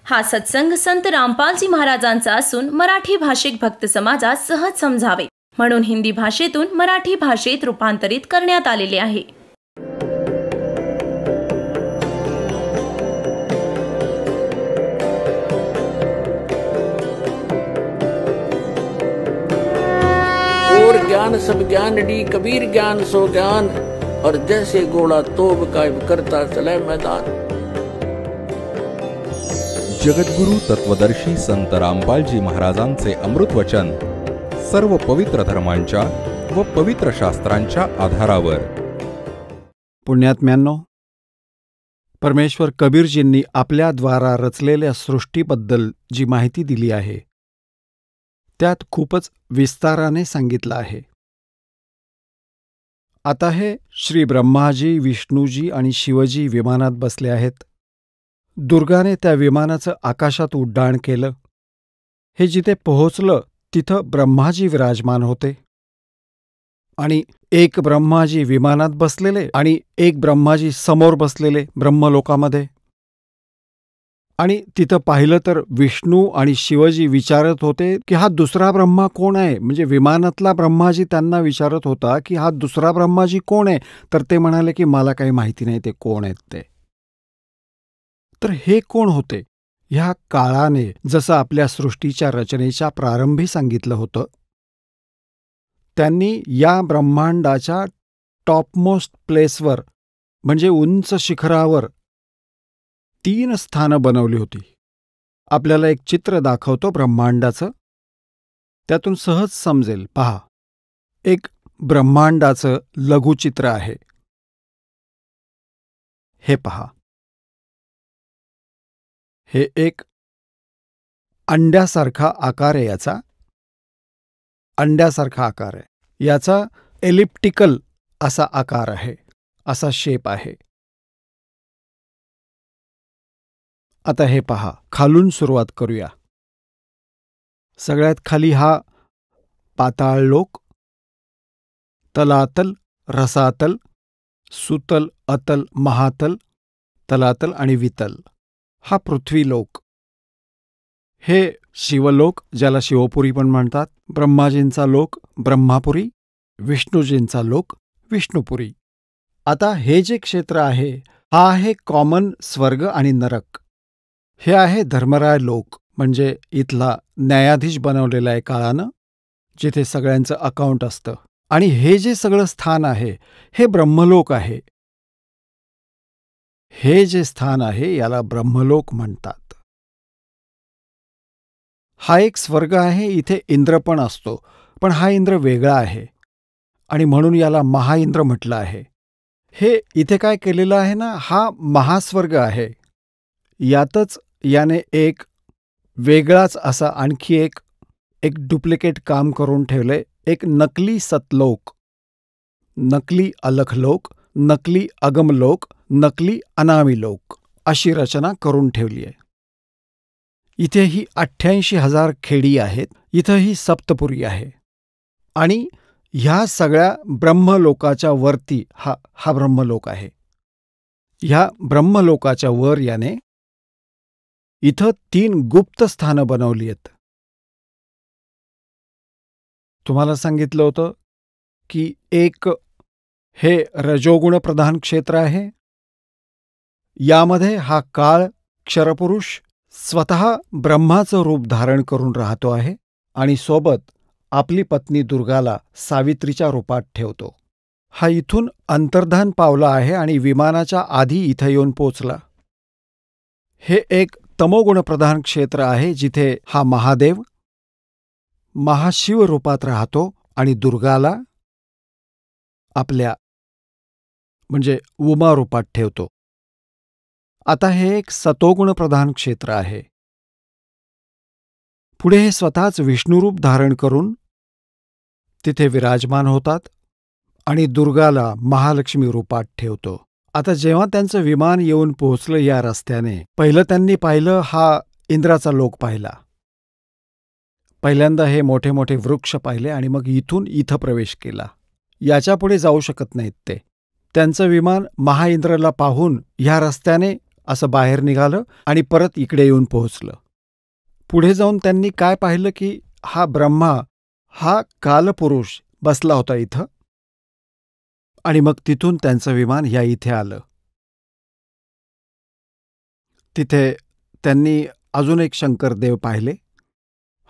हा सत्संग संत रामपालजी महाराजांचा असून मराठी भाषिक भक्त समाजास सहज समजावे म्हणून हिंदी भाषेतून मराठी भाषेत रूपांतरित करण्यात आलेले आहे. और ज्ञान सब ज्ञान डी कबीर ज्ञान सो ज्ञान और जैसे घोड़ा तोब कायम करता चले मैदान. जगद्गुरु तत्वदर्शी संत रामपालजी महाराजांचे अमृत वचन सर्व पवित्र धर्मांच्या व पवित्र शास्त्रांच्या आधारावर. पुण्यात्म्यांनो, परमेश्वर कबीरजींनी आपल्या द्वारा रचलेल्या सृष्टीबद्दल जी माहिती दिली आहे त्यात खूपच विस्ताराने सांगितलं आहे. आता हे श्री ब्रह्माजी, विष्णूजी आणि शिवजी विमानात बसले आहेत. दुर्गाने त्या विमानाचं आकाशात उड्डाण केलं. हे जिथे पोहोचलं तिथं ब्रह्माजी विराजमान होते आणि एक ब्रह्माजी विमानात बसलेले आणि एक ब्रह्माजी समोर बसलेले ब्रह्मलोकामध्ये. आणि तिथं पाहिलं तर विष्णू आणि शिवजी विचारत होते की हा दुसरा ब्रह्मा कोण आहे. म्हणजे विमानातला ब्रह्माजी त्यांना विचारत होता की हा दुसरा ब्रह्माजी कोण आहे. तर ते म्हणाले की मला काही माहिती नाही ते कोण आहेत ते. तर हे कोण होते. ह्या काळाने जसं आपल्या सृष्टीच्या रचनेच्या प्रारंभी सांगितलं होतं, त्यांनी या ब्रह्मांडाच्या टॉपमोस्ट प्लेसवर म्हणजे उंच शिखरावर 3 स्थानं बनवली होती. आपल्याला एक चित्र दाखवतो ब्रह्मांडाचं, त्यातून सहज समजेल. पहा, एक ब्रह्मांडाचं लघुचित्र आहे. हे पहा, हे एक अंड्यासारखा आकार आहे. याचा अंड्यासारखा आकार आहे. याचा एलिप्टिकल असा आकार आहे, असा शेप आहे. आता हे पहा, खालून सुरुवात करूया. सगळ्यात खाली हा पाताळलोक, तलातल, रसातल, सुतल, अतल, महातल, तलातल आणि वितल. हा पृथ्वीलोक. हे शिवलोक, ज्याला शिवपुरी पण म्हणतात. ब्रह्माजींचा लोक ब्रह्मापुरी, विष्णूजींचा लोक विष्णुपुरी. आता हे जे क्षेत्र आहे हा आहे कॉमन स्वर्ग आणि नरक. हे आहे धर्मराय लोक, म्हणजे इथला न्यायाधीश बनवलेला आहे काळानं, जिथे सगळ्यांचं अकाउंट असतं. आणि हे जे सगळं स्थान आहे हे ब्रह्मलोक आहे. हे जे स्थान आहे याला ब्रह्मलोक म्हणतात. हा एक स्वर्ग आहे. इथे इंद्र पण असतो, पण हा इंद्र वेगळा आहे आणि म्हणून याला महाइंद्र म्हटलं आहे. हे इथे काय केलेलं आहे ना, हा महास्वर्ग आहे. यातच याने एक वेगळाच असा आणखी एक डुप्लिकेट काम करून ठेवले. एक नकली सतलोक, नकली अलखलोक, नकली अगमलोक, नकली अनामीलोक अशी रचना करून ठेवली आहे. इथेही 88,000 खेडी आहेत. इथंही सप्तपुरी आहे. आणि ह्या सगळ्या ब्रह्मलोकाच्या वरती हा ब्रह्मलोक आहे. ह्या ब्रह्मलोकाच्या वर याने इथं 3 गुप्त स्थानं बनवली आहेत. तुम्हाला सांगितलं होतं की एक हे रजोगुण प्रधान क्षेत्र आहे. यामध्ये हा काळ क्षरपुरुष स्वतः ब्रह्माचं रूप धारण करून राहतो आहे आणि सोबत आपली पत्नी दुर्गाला सावित्रीच्या रूपात ठेवतो. हा इथून अंतर्धान पावला आहे आणि विमानाच्या आधी इथं येऊन पोचला. हे एक तमोगुणप्रधान क्षेत्र आहे, जिथे हा महादेव महाशिव रूपात राहतो आणि दुर्गाला आपल्या म्हणजे उमा रूपात ठेवतो. आता हे एक सतोगुणप्रधान क्षेत्र आहे. पुढे हे स्वतःच विष्णुरूप धारण करून तिथे विराजमान होतात आणि दुर्गाला महालक्ष्मी रूपात ठेवतो. आता जेव्हा त्यांचं विमान येऊन पोहोचलं या रस्त्याने, पहिलं त्यांनी पाहिलं हा इंद्राचा लोक पाहिला. पहिल्यांदा हे मोठे मोठे वृक्ष पाहिले आणि मग इथं प्रवेश केला. याच्यापुढे जाऊ शकत नाहीत ते. त्यांचं विमान महाइंद्रला पाहून ह्या रस्त्याने असं बाहेर निघालं आणि परत इकडे येऊन पोहोचलं. पुढे जाऊन त्यांनी काय पाहिलं की हा ब्रह्मा, हा कालपुरुष बसला होता इथं. आणि मग तिथून त्यांचं विमान या इथे आलं. तिथे त्यांनी अजून एक शंकरदेव पाहिले.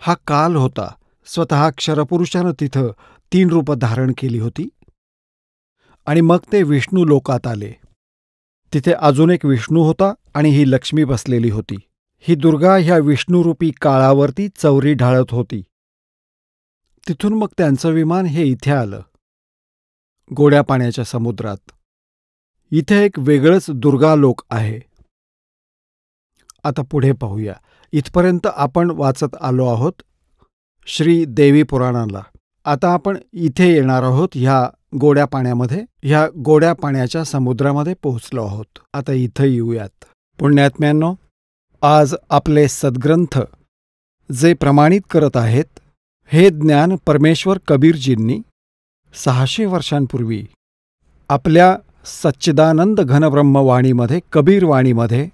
हा काल होता. स्वतः क्षरपुरुषानं तिथं 3 रूपं धारण केली होती. आणि मग ते विष्णू लोकात आले. तिथे अजून एक विष्णू होता आणि ही लक्ष्मी बसलेली होती. ही दुर्गा ह्या विष्णुरूपी काळावरती चौरी ढाळत होती. तिथून मग त्यांचं विमान हे इथे आलं, गोड्या पाण्याच्या समुद्रात. इथे एक वेगळंच दुर्गालोक आहे. आता पुढे पाहूया. इथपर्यंत आपण वाचत आलो आहोत श्री देवी पुराणाला. आता आपण इथे येणार आहोत ह्या गोड्या पाण्यामध्ये. ह्या गोड्या पाण्याच्या समुद्रामध्ये पोहोचलो आहोत. आता इथं येऊयात. पुण्यात्म्यांनो, आज आपले सद्ग्रंथ जे प्रमाणित करत आहेत हे ज्ञान परमेश्वर कबीरजींनी 600 वर्षांपूर्वी आपल्या सच्चिदानंद घनब्रह्मवाणीमध्ये, कबीरवाणीमध्ये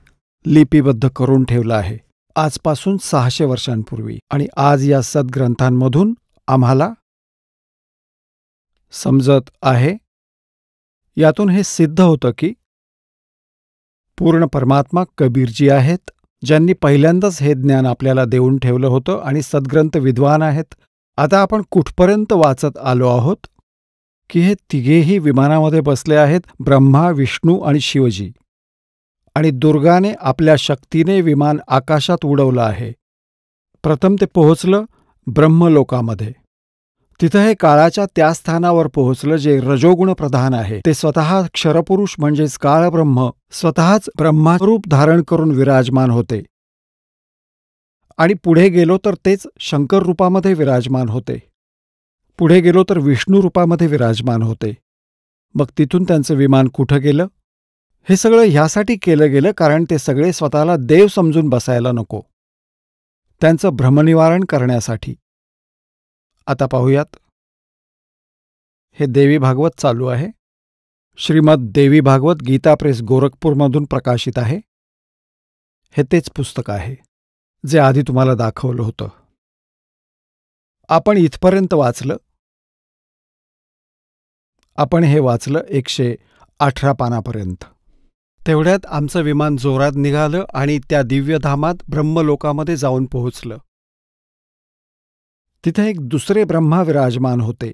लिपिबद्ध करून ठेवलं आहे. आजपासून 600 वर्षांपूर्वी. आणि आज या सद्ग्रंथांमधून आम्हाला समजत आहे, यातून हे सिद्ध होतं की पूर्ण परमात्मा कबीरजी आहेत, ज्यांनी पहिल्यांदाच हे ज्ञान आपल्याला देऊन ठेवलं होतं आणि सद्ग्रंथ विद्वान आहेत. आता आपण कुठपर्यंत वाचत आलो आहोत की हे तिघेही विमानामध्ये बसले आहेत, ब्रह्मा, विष्णू आणि शिवजी. आणि दुर्गाने आपल्या शक्तीने विमान आकाशात उडवलं आहे. प्रथम ते पोहोचलं ब्रह्मलोकामध्ये. तिथं हे काळाच्या त्या स्थानावर पोहोचलं जे रजोगुण प्रधान आहे. ते स्वतः क्षरपुरुष म्हणजेच काळब्रह्म स्वतःच ब्रह्मारूप धारण करून विराजमान होते. आणि पुढे गेलो तर तेच शंकर रूपामध्ये विराजमान होते. पुढे गेलो तर विष्णू रूपामध्ये विराजमान होते. मग तिथून त्यांचं विमान कुठं गेलं? हे सगळं ह्यासाठी केलं गेलं कारण ते सगळे स्वतःला देव समजून बसायला नको, त्यांचं भ्रमनिवारण करण्यासाठी. आता पाहूयात. हे देवी भागवत चालू आहे. श्रीमद देवी भागवत गीता प्रेस गोरखपूरमधून प्रकाशित आहे. हे तेच पुस्तक आहे जे आधी तुम्हाला दाखवलं होतं. आपण इथपर्यंत वाचलं. आपण हे वाचलं 118 पानापर्यंत. तेवढ्यात आमचं विमान जोरात निघालं आणि त्या दिव्यधामात ब्रह्मलोकामध्ये जाऊन पोहोचलं. तिथे एक दुसरे ब्रह्मा विराजमान होते.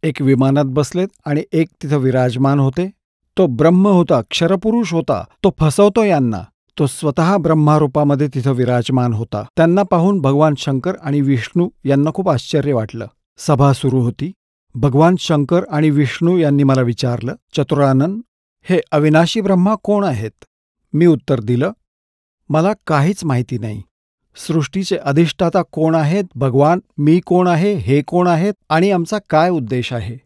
एक विमानात बसलेत आणि एक तिथं विराजमान होते. तो ब्रह्म होता, क्षरपुरुष होता. तो फसवतो यांना. तो स्वतः ब्रह्मारूपामध्ये तिथं विराजमान होता. त्यांना पाहून भगवान शंकर आणि विष्णू यांना खूप आश्चर्य वाटलं. सभा सुरू होती. भगवान शंकर आणि विष्णू यांनी मला विचारलं, चतुरानन, हे अविनाशी ब्रह्मा कोण आहेत? मी उत्तर दिलं, मला काहीच माहिती नाही. सृष्टीचे अधिष्ठाता कोण आहेत? भगवान, मी कोण आहे? हे कोण आहेत? आणि आमचा काय उद्देश आहे?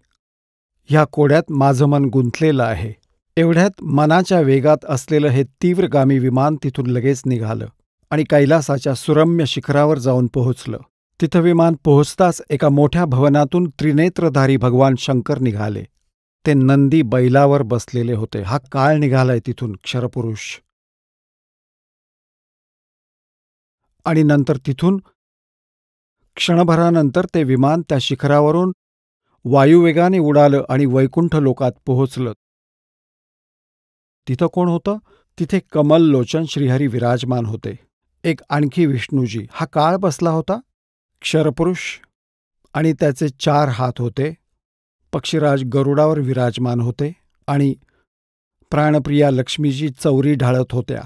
ह्या कोड्यात माझं मन गुंतलेलं आहे. एवढ्यात मनाच्या वेगात असलेलं हे तीव्रगामी विमान तिथून लगेच निघालं आणि कैलासाच्या सुरम्य शिखरावर जाऊन पोहोचलं. तिथं विमान पोहोचताच एका मोठ्या भवनातून त्रिनेत्रधारी भगवान शंकर निघाले. ते नंदी बैलावर बसलेले होते. हा काळ निघालाय तिथून, क्षरपुरुष. आणि नंतर तिथून क्षणभरानंतर ते विमान त्या शिखरावरून वायुवेगाने उडालं आणि वैकुंठ लोकात पोहोचलं. तिथं कोण होतं? तिथे कमललोचन श्रीहरी विराजमान होते. एक आणखी विष्णूजी. हा काळ बसला होता, क्षरपुरुष, आणि त्याचे 4 हात होते. पक्षीराज गरुडावर विराजमान होते आणि प्राणप्रिया लक्ष्मीजी चौरी ढाळत होत्या.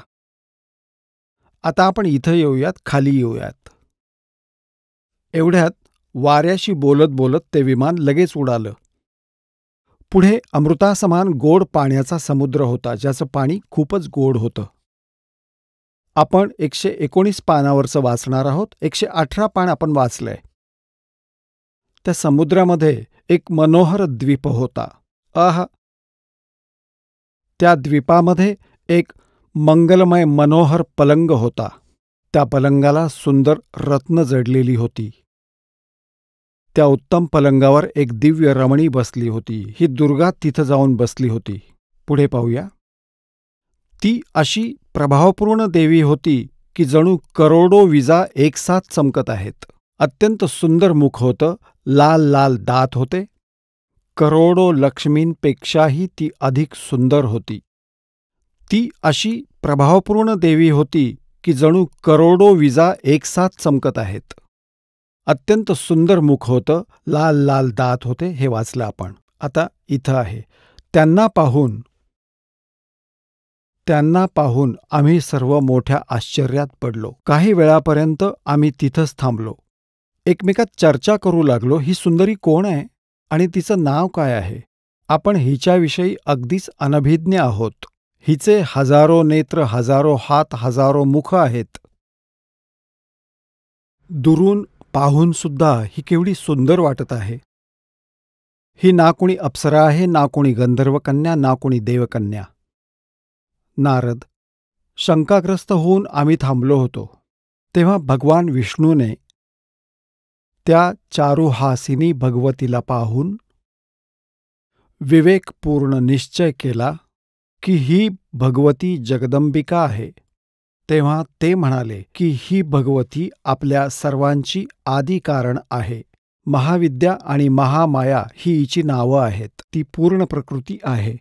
आता आपण इथं येऊयात, खाली येऊयात. एवढ्यात वाऱ्याशी बोलत बोलत ते विमान लगेच उडालं. पुढे अमृतासमान गोड पाण्याचा समुद्र होता, ज्याचं पाणी खूपच गोड होतं. आपण 119 पानावरचं वाचणार आहोत. 118 पान आपण वाचलंय. त्या समुद्रामध्ये एक मनोहर द्वीप होता. त्या द्वीपामध्ये एक मंगलमय मनोहर पलंग होता. त्या पलंगाला सुंदर रत्न जडलेली होती. त्या उत्तम पलंगावर एक दिव्य रमणी बसली होती. ही दुर्गा तिथं जाऊन बसली होती. पुढे पाहूया. ती अशी प्रभावपूर्ण देवी होती की जणू करोडो विजा एकसाथ चमकत आहेत. अत्यंत सुंदर मुख होतं, लाल लाल दात होते. करोडो लक्ष्मींपेक्षाही ती अधिक सुंदर होती. ती अशी प्रभावपूर्ण देवी होती की जणू करोडो विजा एकसाथ चमकत आहेत. अत्यंत सुंदर मुख होतं, लाल लाल दात होते. हे वाचलं आपण. आता इथं आहे, त्यांना पाहून आम्ही सर्व मोठ्या आश्चर्यात पडलो. काही वेळापर्यंत आम्ही तिथंच थांबलो. एकमेकात चर्चा करू लागलो, ही सुंदरी कोण आहे आणि तिचं नाव काय आहे. आपण हिच्याविषयी अगदीच अनभिज्ञ आहोत. हिचे हजारो नेत्र, हजारो हात, हजारो मुख आहेत. दुरून पाहूनसुद्धा ही केवढी सुंदर वाटत आहे. ही ना कोणी अप्सरा आहे, ना कोणी गंधर्वकन्या, ना कोणी देवकन्या. नारद, शंकाग्रस्त होऊन आम्ही थांबलो होतो. तेव्हा भगवान विष्णूने त्या चारुहासिनी भगवतीला पाहून विवेकपूर्ण निश्चय केला की ही भगवती जगदंबिका आहे. तेव्हा ते म्हणाले की ही भगवती आपल्या सर्वांची आदिकारण आहे. महाविद्या आणि महामाया ही हिची नावं आहेत. ती पूर्ण प्रकृती आहे.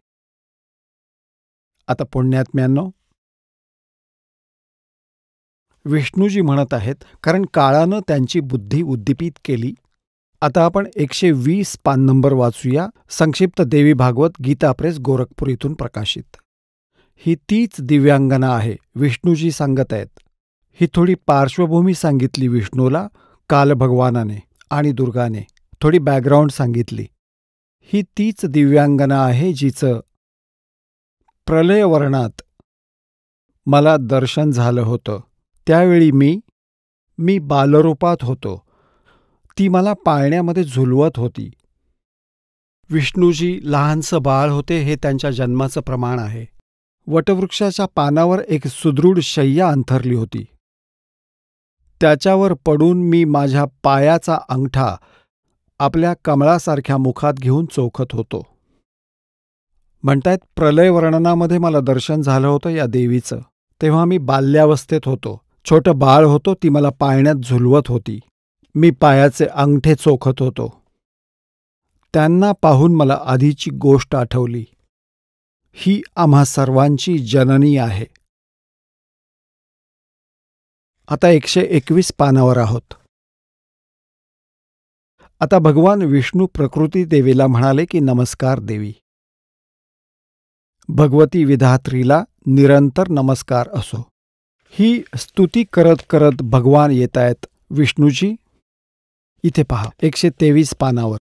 आता पुण्यात्म्यांनो, विष्णूजी म्हणत आहेत कारण काळानं त्यांची बुद्धी उद्दीपित केली. आता आपण 120 पान नंबर वाचूया. संक्षिप्त देवी भागवत, गीता प्रेस, गोरखपूर इथून प्रकाशित. ही तीच दिव्यांगना आहे, विष्णूजी सांगत आहेत. ही थोडी पार्श्वभूमी सांगितली विष्णूला काल भगवानाने आणि दुर्गाने. थोडी बॅकग्राऊंड सांगितली. ही तीच दिव्यांगना आहे जिचं प्रलयवर्णात मला दर्शन झालं होतं. त्यावेळी मी बालरूपात होतो. ती मला पाळण्यामध्ये झुलवत होती. विष्णूजी लहानसं बाळ होते हे त्यांच्या जन्माचं प्रमाण आहे. वटवृक्षाच्या पानावर एक सुदृढ शय्या अंथरली होती. त्याच्यावर पडून मी माझ्या पायाचा अंगठा आपल्या कमळासारख्या मुखात घेऊन चोखत होतो. म्हणतायत प्रलयवर्णनामध्ये मला दर्शन झालं होतं या देवीचं. तेव्हा मी बाल्यावस्थेत होतो. छोटं बाळ होतो. ती मला पाळण्यात झुलवत होती. मी पायाचे अंगठे चोखत होतो. त्यांना पाहून मला आधीची गोष्ट आठवली. ही आम्हा सर्वांची जननी आहे. आता 121 पानावर आहोत. आता भगवान विष्णू प्रकृती देवीला म्हणाले की नमस्कार देवी. भगवती विधात्रीला निरंतर नमस्कार असो. ही स्तुती करत करत भगवान येत आहेत. विष्णूजी इथे पहा 123 पानावर.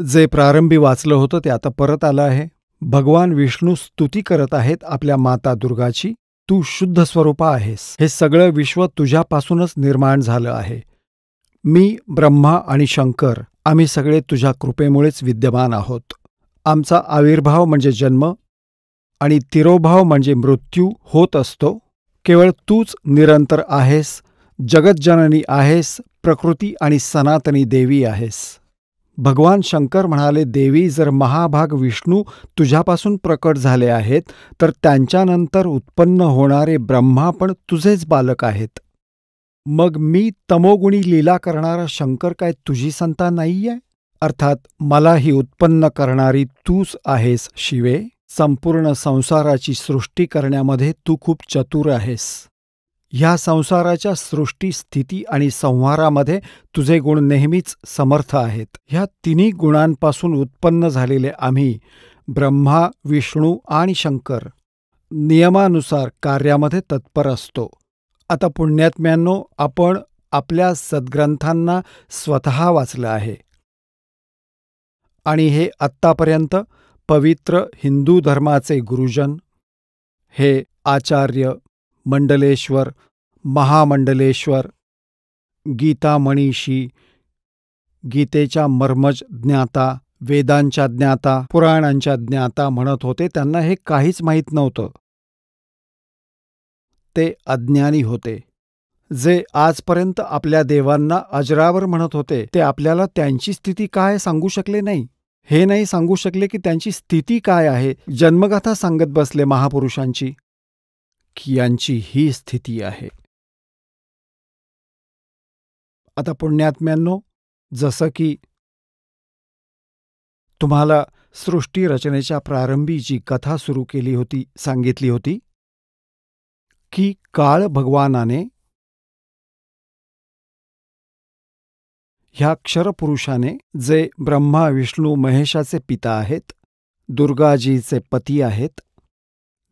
जे प्रारंभी वाचलं होतं ते आता परत आलं आहे. भगवान विष्णू स्तुती करत आहेत आपल्या माता दुर्गाची. तू शुद्ध स्वरूपा आहेस. हे सगळं विश्व तुझ्यापासूनच निर्माण झालं आहे. मी, ब्रह्मा आणि शंकर आम्ही सगळे तुझ्या कृपेमुळेच विद्यमान आहोत. आमचा आविर्भाव म्हणजे जन्म आणि तिरोभाव म्हणजे मृत्यू होत असतो. केवळ तूच निरंतर आहेस, जगज्जननी आहेस, प्रकृती आणि सनातनी देवी आहेस. भगवान शंकर म्हणाले, देवी, जर महाभाग विष्णू तुझ्यापासून प्रकट झाले आहेत तर त्यांच्यानंतर उत्पन्न होणारे ब्रह्मा पण तुझेच बालक आहेत. मग मी तमोगुणी लीला करणारा शंकर काय तुझी संतान नाहीये? अर्थात मला ही उत्पन्न करणारी तूच आहेस शिवे. संपूर्ण संसाराची सृष्टी करण्यामध्ये तू खूप चतुर आहेस. ह्या संसाराच्या सृष्टी, स्थिती आणि संहारामध्ये तुझे गुण नेहमीच समर्थ आहेत. ह्या तिन्ही गुणांपासून उत्पन्न झालेले आम्ही ब्रह्मा, विष्णू आणि शंकर नियमानुसार कार्यामध्ये तत्पर असतो. आता पुण्यात्म्यांनो, आपण आपल्या सद्ग्रंथांना स्वतः वाचलं आहे आणि हे आत्तापर्यंत पवित्र हिंदू धर्माचे गुरुजन हे आचार्य, मंडलेश्वर, महामंडलेश्वर, गीता मनीषी, गीतेच्या मर्मज ज्ञाता, वेदांच्या ज्ञाता, पुराणांच्या ज्ञाता म्हणत होते. त्यांना हे काहीच माहीत नव्हतं. ते अज्ञानी होते. जे आजपर्यंत आपल्या देवांना अजरावर म्हणत होते ते आपल्याला त्यांची स्थिती काय सांगू शकले नाही. हे नाही सांगू शकले की त्यांची स्थिती काय आहे. जन्मगाथा सांगत बसले महापुरुषांची की यांची ही स्थिती आहे. आता पुण्यात्म्यांनो, जसं की तुम्हाला सृष्टी रचनेच्या प्रारंभी जी कथा सुरू केली होती, सांगितली होती की काळ भगवानाने ह्या क्षरपुरुषाने, जे ब्रह्मा विष्णू महेशाचे पिता आहेत, दुर्गाजीचे पती आहेत,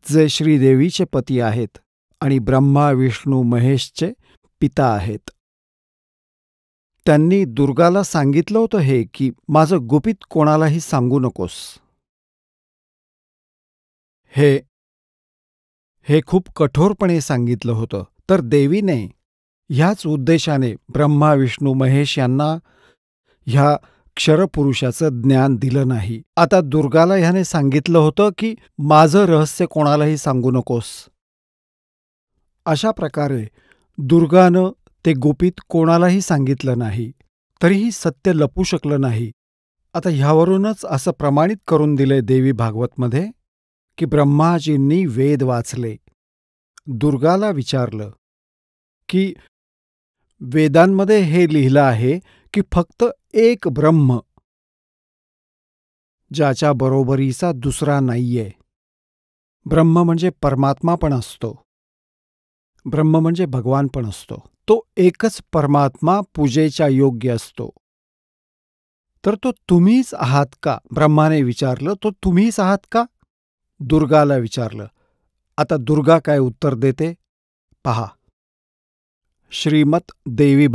जे श्रीदेवीचे पती आहेत आणि ब्रह्मा विष्णू महेशचे पिता आहेत, त्यांनी दुर्गाला सांगितलं होतं हे की माझं गुपित कोणालाही सांगू नकोस. हे खूप कठोरपणे सांगितलं होतं. तर देवीने ह्याच उद्देशाने ब्रह्मा विष्णू महेश यांना ह्या क्षरपुरुषाचं ज्ञान दिलं नाही. आता दुर्गाला ह्याने सांगितलं होतं की माझं रहस्य कोणालाही सांगू नकोस. अशा प्रकारे दुर्गानं ते गुपित कोणालाही सांगितलं नाही, तरीही सत्य लपू शकलं नाही. आता ह्यावरूनच असं प्रमाणित करून दिले देवी भागवतमध्ये की ब्रह्माजींनी वेद वाचले. दुर्गाला विचारलं की वेदांमध्ये हे लिहिलं आहे की फक्त एक ब्रह्म, ज्याच्या बरोबरीचा दुसरा नाहीये. ब्रह्म म्हणजे परमात्मा पण असतो, ब्रह्म म्हणजे भगवान पण असतो. तो एकच परमात्मा पूजेच्या योग्य असतो. तर तो तुम्हीच आहात का? ब्रह्माने विचारलं. तो तुम्हीच आहात का? दुर्गाला विचारलं. आता दुर्गा काय उत्तर देते पहा. श्रीमद देवी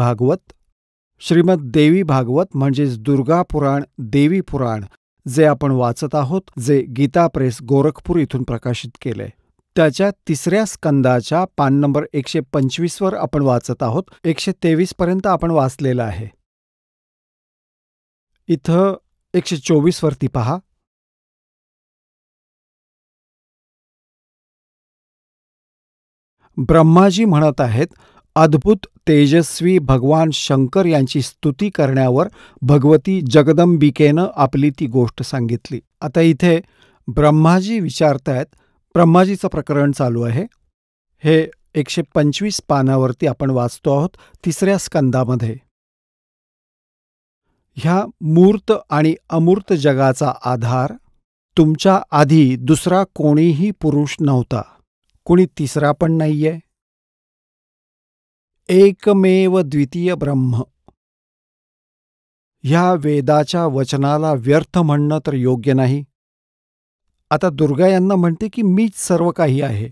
भागवत म्हणजेच दुर्गा पुराण, देवी पुराण, जे आपण वाचत आहोत, जे गीता प्रेस गोरखपूर इथून प्रकाशित केले, त्याच्या 3ऱ्या स्कंदाच्या पान नंबर 125 वर आपण वाचत आहोत. 123 पर्यंत आपण वाचलेलं आहे. इथं 124 वरती पहा. ब्रह्माजी म्हणत आहेत, अद्भुत तेजस्वी भगवान शंकर यांची स्तुती करण्यावर भगवती जगदंबिकेनं आपली ती गोष्ट सांगितली. आता इथे ब्रह्माजी विचारतायत, ब्रह्माजीचं प्रकरण चालू आहे. हे 125 पानावरती आपण वाचतो आहोत 3ऱ्या स्कंदामध्ये. ह्या मूर्त आणि अमूर्त जगाचा आधार तुमच्या आधी दुसरा कोणीही पुरुष नव्हता, कोणी तिसरा पण नाहीये. एकमेव द्वितीय ब्रह्म. ह्या वेदाच्या वचनाला व्यर्थ म्हणणं तर योग्य नाही. आता दुर्गा यांना म्हणते की मीच सर्व काही आहे,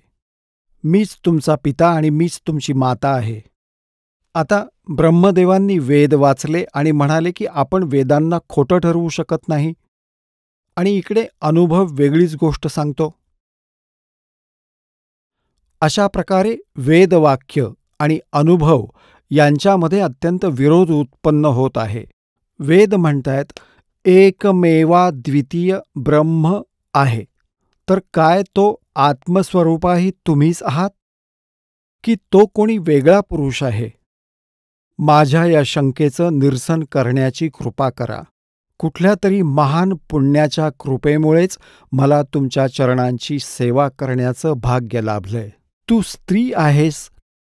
मीच तुमचा पिता आणि मीच तुमची माता आहे. आता ब्रह्मदेवांनी वेद वाचले आणि म्हणाले की आपण वेदांना खोटं ठरवू शकत नाही, आणि इकडे अनुभव वेगळीच गोष्ट सांगतो. अशा प्रकारे वेदवाक्य आणि अनुभव यांच्यामध्ये अत्यंत विरोध उत्पन्न होत आहे. वेद म्हणतायत एकमेवा द्वितीय ब्रह्म आहे, तर काय तो आत्मस्वरूपाही तुम्हीच आहात की तो कोणी वेगळा पुरुष आहे? माझ्या या शंकेचं निरसन करण्याची कृपा करा. कुठल्या तरी महान पुण्याच्या कृपेमुळेच मला तुमच्या चरणांची सेवा करण्याचं भाग्य लाभलंय. तू स्त्री आहेस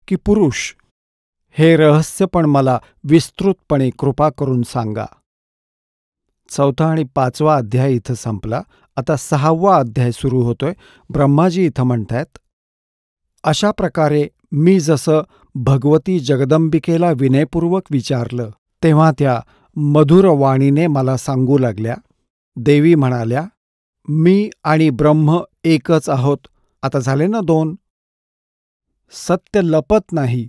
की पुरुष, हे रहस्य पण मला विस्तृतपणे कृपा करून सांगा. 4था आणि 5वा अध्याय इथं संपला. आता 6वा अध्याय सुरू होतोय. ब्रह्माजी इथं म्हणतायत, अशा प्रकारे मी जसं भगवती जगदंबिकेला विनयपूर्वक विचारलं, तेव्हा त्या मधुर वाणीने मला सांगू लागल्या. देवी म्हणाल्या, मी आणि ब्रह्म एकच आहोत. आता झाले ना 2. सत्य लपत नाही,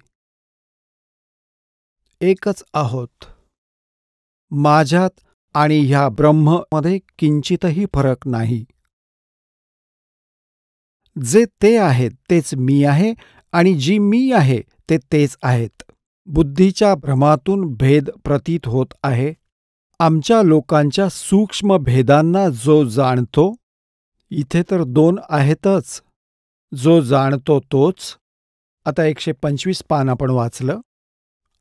एकच आहोत. माझ्यात आणि ह्या ब्रह्ममध्ये किंचितही फरक नाही. जे ते आहेत तेच मी आहे, आणि जी मी आहे ते तेच आहेत. बुद्धीच्या भ्रमातून भेद प्रतीत होत आहे. आमच्या लोकांच्या सूक्ष्म भेदांना जो जाणतो, इथे तर 2 आहेतच, जो जाणतो तोच. आता 125 पान आपण वाचलं.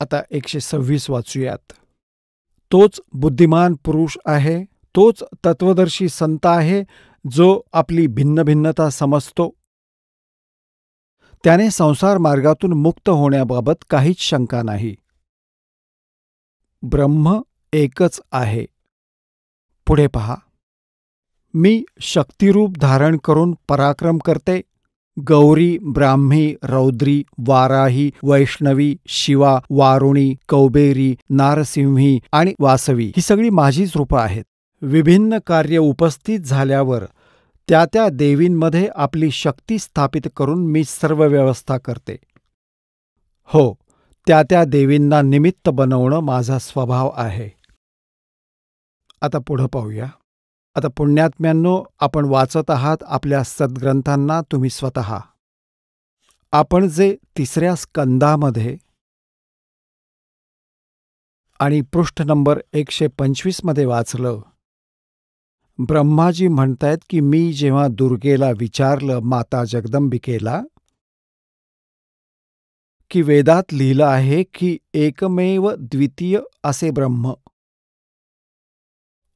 आता 126 वाचूयात. तोच बुद्धिमान पुरुष आहे, तोच तत्वदर्शी संत आहे जो आपली भिन्न भिन्नता समजतो. त्याने संसार मार्गातून मुक्त होण्याबाबत काहीच शंका नाही. ब्रह्म एकच आहे. पुढे पहा. मी शक्तिरूप धारण करून पराक्रम करते. गौरी, ब्राह्मी, रौद्री, वाराही, वैष्णवी, शिवा, वारुणी, कौबेरी, नारसिंही आणि वासवी ही सगळी माझीच रूपं आहेत. विभिन्न कार्य उपस्थित झाल्यावर त्या त्या देवींमध्ये आपली शक्ती स्थापित करून मी सर्व व्यवस्था करते. हो, त्या त्या देवींना निमित्त बनवणं माझा स्वभाव आहे. आता पुढं पाहूया. आता पुण्यात्म्यांनो, आपण वाचत आहात आपल्या सद्ग्रंथांना तुम्ही स्वतः. आपण जे 3ऱ्या स्कंदामध्ये आणि पृष्ठ नंबर 125 मध्ये वाचलं, ब्रह्माजी म्हणतायत की मी जेव्हा दुर्गेला विचारलं, माता जगदंबिकेला, की वेदात लिहिलं आहे की एकमेव द्वितीय असे ब्रह्म,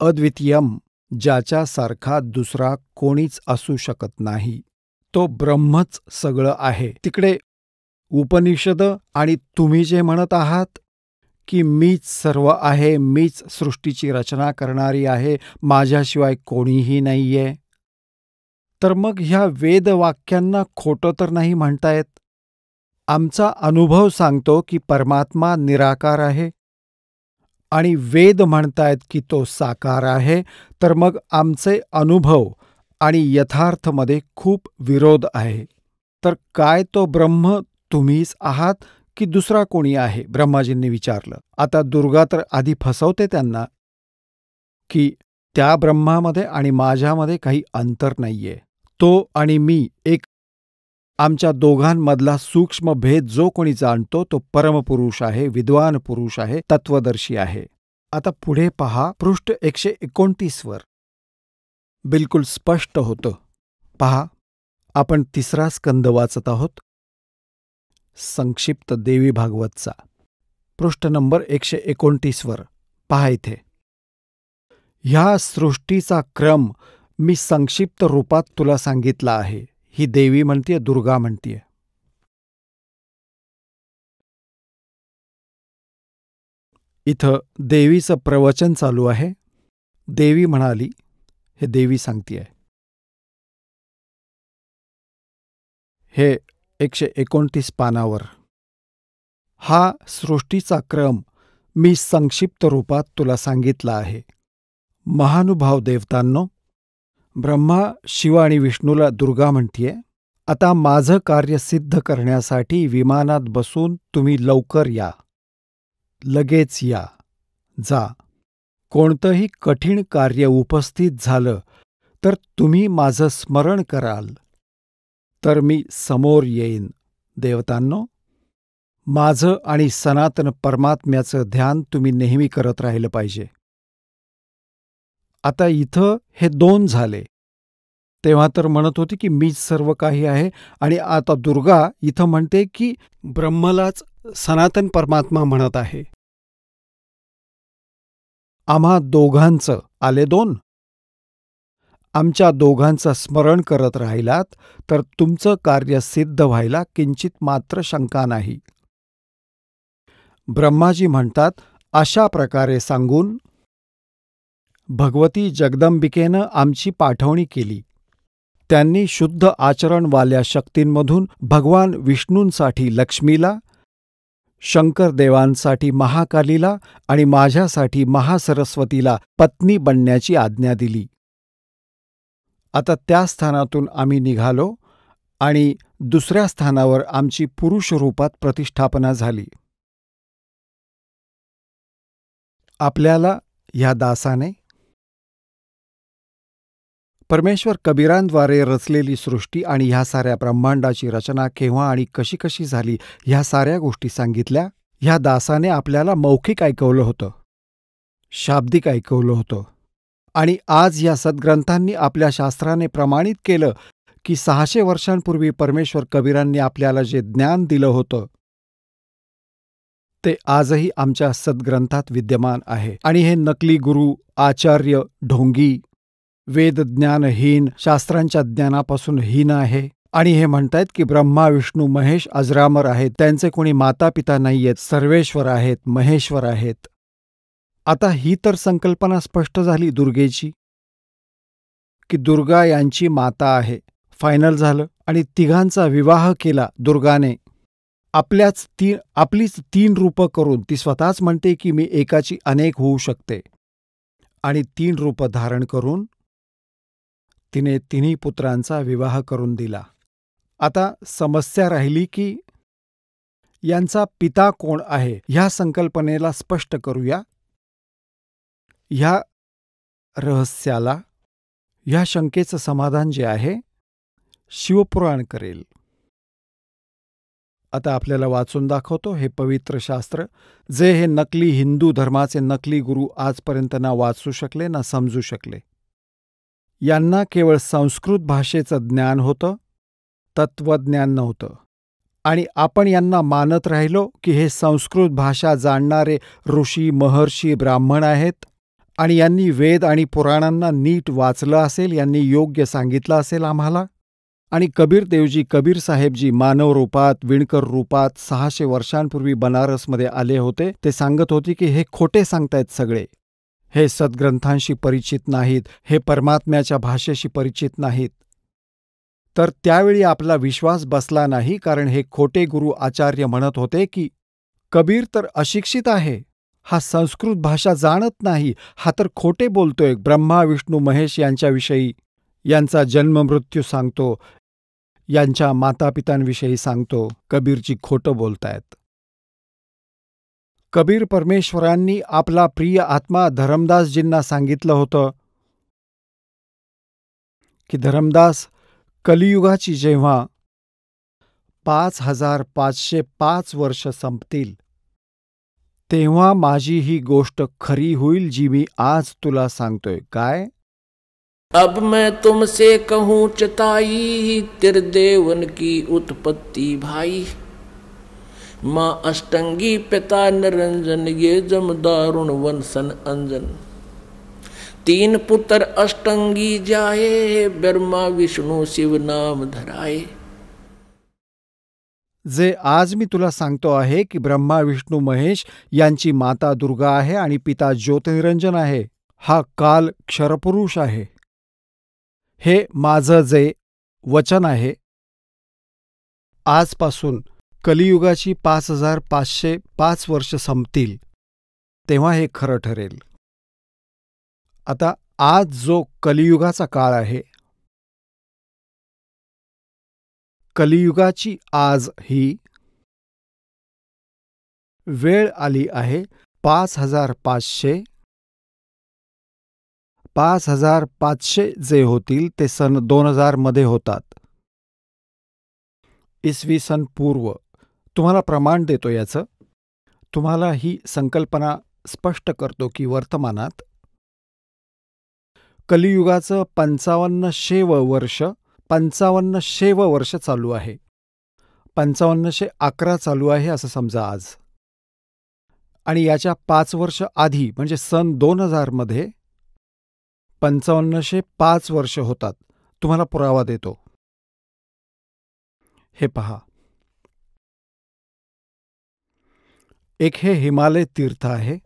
अद्वितीयम, ज्याच्यासारखा दुसरा कोणीच असू शकत नाही, तो ब्रह्मच सगळं आहे. तिकडे उपनिषद आणि तुम्ही जे म्हणत आहात की मीच सर्व आहे, मीच सृष्टीची रचना करणारी आहे, माझ्याशिवाय कोणीही नाहीये, तर मग ह्या वेदवाक्यांना खोटं तर नाही म्हणतायत. आमचा अनुभव सांगतो की परमात्मा निराकार आहे आणि वेद म्हणतायत की तो साकार आहे, तर मग आमचे अनुभव आणि यथार्थमध्ये खूप विरोध आहे. तर काय तो ब्रह्म तुम्हीच आहात की दुसरा कोणी आहे? ब्रह्माजींनी विचारलं. आता दुर्गा तर आधी फसवते त्यांना की त्या ब्रह्मामध्ये आणि माझ्यामध्ये काही अंतर नाहीये. तो आणि मी एक. आमच्या दोघांमधला सूक्ष्म भेद जो कोणी जाणतो तो परमपुरुष आहे, विद्वान पुरुष आहे, तत्वदर्शी आहे. आता पुढे पहा. पृष्ठ 129 वर बिलकुल स्पष्ट होतं. पहा, आपण 3रा स्कंद वाचत आहोत, संक्षिप्त देवी भागवतचा. पृष्ठ नंबर 129 वर पहा. इथे ह्या सृष्टीचा क्रम मी संक्षिप्त रूपात तुला सांगितला आहे. ही देवी म्हणतीये, दुर्गा म्हणतीये. इथं देवीचं प्रवचन चालू आहे. देवी म्हणाली, हे देवी सांगतीये. हे 129 पानावर. हा सृष्टीचा क्रम मी संक्षिप्त रूपात तुला सांगितला आहे. महानुभाव देवतांनो, ब्रह्मा, शिव आणि विष्णूला दुर्गा म्हणतीये, आता माझं कार्य सिद्ध करण्यासाठी विमानात बसून तुम्ही लवकर या, लगेच या, जा. कोणतंही कठीण कार्य उपस्थित झालं तर तुम्ही माझं स्मरण कराल तर मी समोर येईन. देवतांनो, माझं आणि सनातन परमात्म्याचं ध्यान तुम्ही नेहमी करत राहिलं पाहिजे. आता इथं हे 2 झाले. तेव्हा तर म्हणत होती की मीच सर्व काही आहे, आणि आता दुर्गा इथं म्हणते की ब्रह्मलाच सनातन परमात्मा म्हणत आहे. आम्हा दोघांचं आले 2. आमच्या दोघांचं स्मरण करत राहिलात तर तुमचं कार्य सिद्ध व्हायला किंचित मात्र शंका नाही. ब्रह्माजी म्हणतात, अशा प्रकारे सांगून भगवती जगदंबिकेनं आमची पाठवणी केली. त्यांनी शुद्ध आचरणवाल्या शक्तींमधून भगवान विष्णूंसाठी लक्ष्मीला, शंकरदेवांसाठी महाकालीला आणि माझ्यासाठी महासरस्वतीला पत्नी बनण्याची आज्ञा दिली. आता त्या स्थानातून आम्ही निघालो आणि दुसऱ्या स्थानावर आमची पुरुष रूपात प्रतिष्ठापना झाली. आपल्याला ह्या दासाने परमेश्वर कबीरांद्वारे रचलेली सृष्टी आणि ह्या साऱ्या ब्रह्मांडाची रचना केव्हा आणि कशी कशी झाली ह्या साऱ्या गोष्टी सांगितल्या. ह्या दासाने आपल्याला मौखिक ऐकवलं होतं, शाब्दिक ऐकवलं होतं, आणि आज या सद्ग्रंथांनी आपल्या शास्त्राने प्रमाणित केलं की 600 वर्षांपूर्वी परमेश्वर कबीरांनी आपल्याला जे ज्ञान दिलं होतं ते आजही आमच्या सद्ग्रंथात विद्यमान आहे. आणि हे नकली गुरु, आचार्य, ढोंगी, वेदज्ञानहीन, शास्त्रांच्या ज्ञानापासून हीन आहे. आणि हे म्हणतायत की ब्रह्मा, विष्णू, महेश अजरामर आहेत, त्यांचे कोणी माता पिता नाहीयेत, सर्वेश्वर आहेत, महेश्वर आहेत. आता ही तर संकल्पना स्पष्ट झाली दुर्गेची, की दुर्गा यांची माता आहे. फायनल झालं. आणि तिघांचा विवाह केला दुर्गाने. आपलीच 3 रूपं करून ती स्वतःच म्हणते की मी एकाची अनेक होऊ शकते. आणि 3 रूपं धारण करून तिने 3 पुत्रांचा विवाह करून दिला. आता समस्या राहिली की यांचा पिता कोण आहे, ह्या संकल्पनेला स्पष्ट करूया. ह्या रहस्याला, ह्या शंकेचं समाधान जे आहे शिवपुराण करेल. आता आपल्याला वाचून दाखवतो हे पवित्र शास्त्र, जे हे नकली हिंदू धर्माचे नकली गुरु आजपर्यंत ना वाचू शकले ना समजू शकले. यांना केवळ संस्कृत भाषेचं ज्ञान होतं, तत्वज्ञान नव्हतं. आणि आपण यांना मानत राहिलो की हे संस्कृत भाषा जाणणारे ऋषी, महर्षी, ब्राह्मण आहेत आणि यांनी वेद आणि पुराणांना नीट वाचलं असेल, यांनी योग्य सांगितलं असेल आम्हाला. आणि कबीर देवजी, कबीर साहेबजी मानव रूपात, विणकर रूपात 600 वर्षांपूर्वी बनारसमध्ये आले होते. ते सांगत होते की हे खोटे सांगतायत सगळे, हे सद्ग्रंथांशी परिचित नाहीत, हे परमात्म्याच्या भाषेशी परिचित नाहीत. तर त्यावेळी आपला विश्वास बसला नाही, कारण हे खोटे गुरु आचार्य म्हणत होते की कबीर तर अशिक्षित आहे, हा संस्कृत भाषा जाणत नाही, हा तर खोटे बोलतोय. ब्रह्मा, विष्णू, महेश यांच्याविषयी, यांचा जन्ममृत्यू सांगतो, यांच्या मातापितांविषयी सांगतो. कबीरजी खोटं बोलतायत. कबीर परमेश्वरांनी आपला प्रिय आत्मा धरमदासजींना सांगितलं होतं की धरमदास, कलियुगाची जेव्हा 5505 वर्ष संपतील, तेव्हा माझी ही गोष्ट खरी होईल जी मी आज तुला सांगतोय. काय? अब मैं तुमसे कहूँ चताई, त्रिदेवन की उत्पत्ति भाई. माँ अष्टंगी पिता निरंजन, ये जमदारुण वंशन अंजन. 3 पुत्र अष्टंगी जाए, ब्रह्मा विष्णु शिव नाम धराए. जे आज मी तुला सांगतो आहे की ब्रह्मा, विष्णू, महेश यांची माता दुर्गा आहे आणि पिता ज्योतिनिरंजन आहे. हा काल क्षरपुरुष आहे. हे माझं जे वचन आहे, आजपासून कलियुगाची 5505 वर्ष संपतील, तेव्हा हे खरं ठरेल. आता आज जो कलियुगाचा काळ आहे, कलियुगाची आज ही वेळ आली आहे. 5500 जे होतील ते सन 2000 मध्ये होतात. इसवी सन पूर्व. तुम्हाला प्रमाण देतो याचं. तुम्हाला ही संकल्पना स्पष्ट करतो की वर्तमानात कलियुगाचं 5500 वर्ष चालू आहे. 5511 चालू आहे असं समजा आज. आणि याच्या 5 वर्ष आधी म्हणजे सन 2000 मध्ये 5505 वर्ष होतात. तुम्हाला पुरावा देतो. हे पहा, एक हे हिमालय तीर्थ आहे.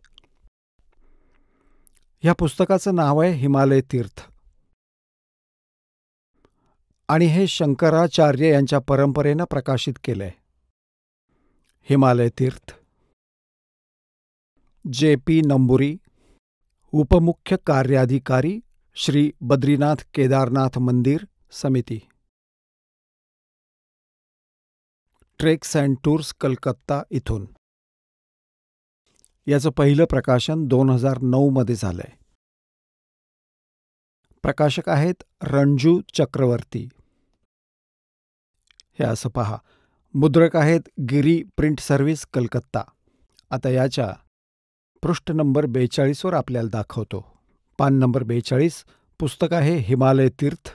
या पुस्तकाचं नाव आहे हिमालय तीर्थ. आणि हे शंकराचार्य यांच्या परंपरेनं प्रकाशित केलंय. हिमालय तीर्थ. J.P. नंबुरी, उपमुख्य कार्याधिकारी, श्री बद्रीनाथ केदारनाथ मंदिर समिती, ट्रेक्स अँड टूर्स कलकत्ता इथून. याचं पहिलं प्रकाशन 2009 मध्ये झालंय. प्रकाशक आहेत रणजू चक्रवर्ती. हे असं पहा. मुद्रक आहेत गिरी प्रिंट सर्व्हिस कलकत्ता. आता याच्या पृष्ठ नंबर 42 वर आपल्याला दाखवतो. पान नंबर 42. पुस्तक आहे हिमालय तीर्थ.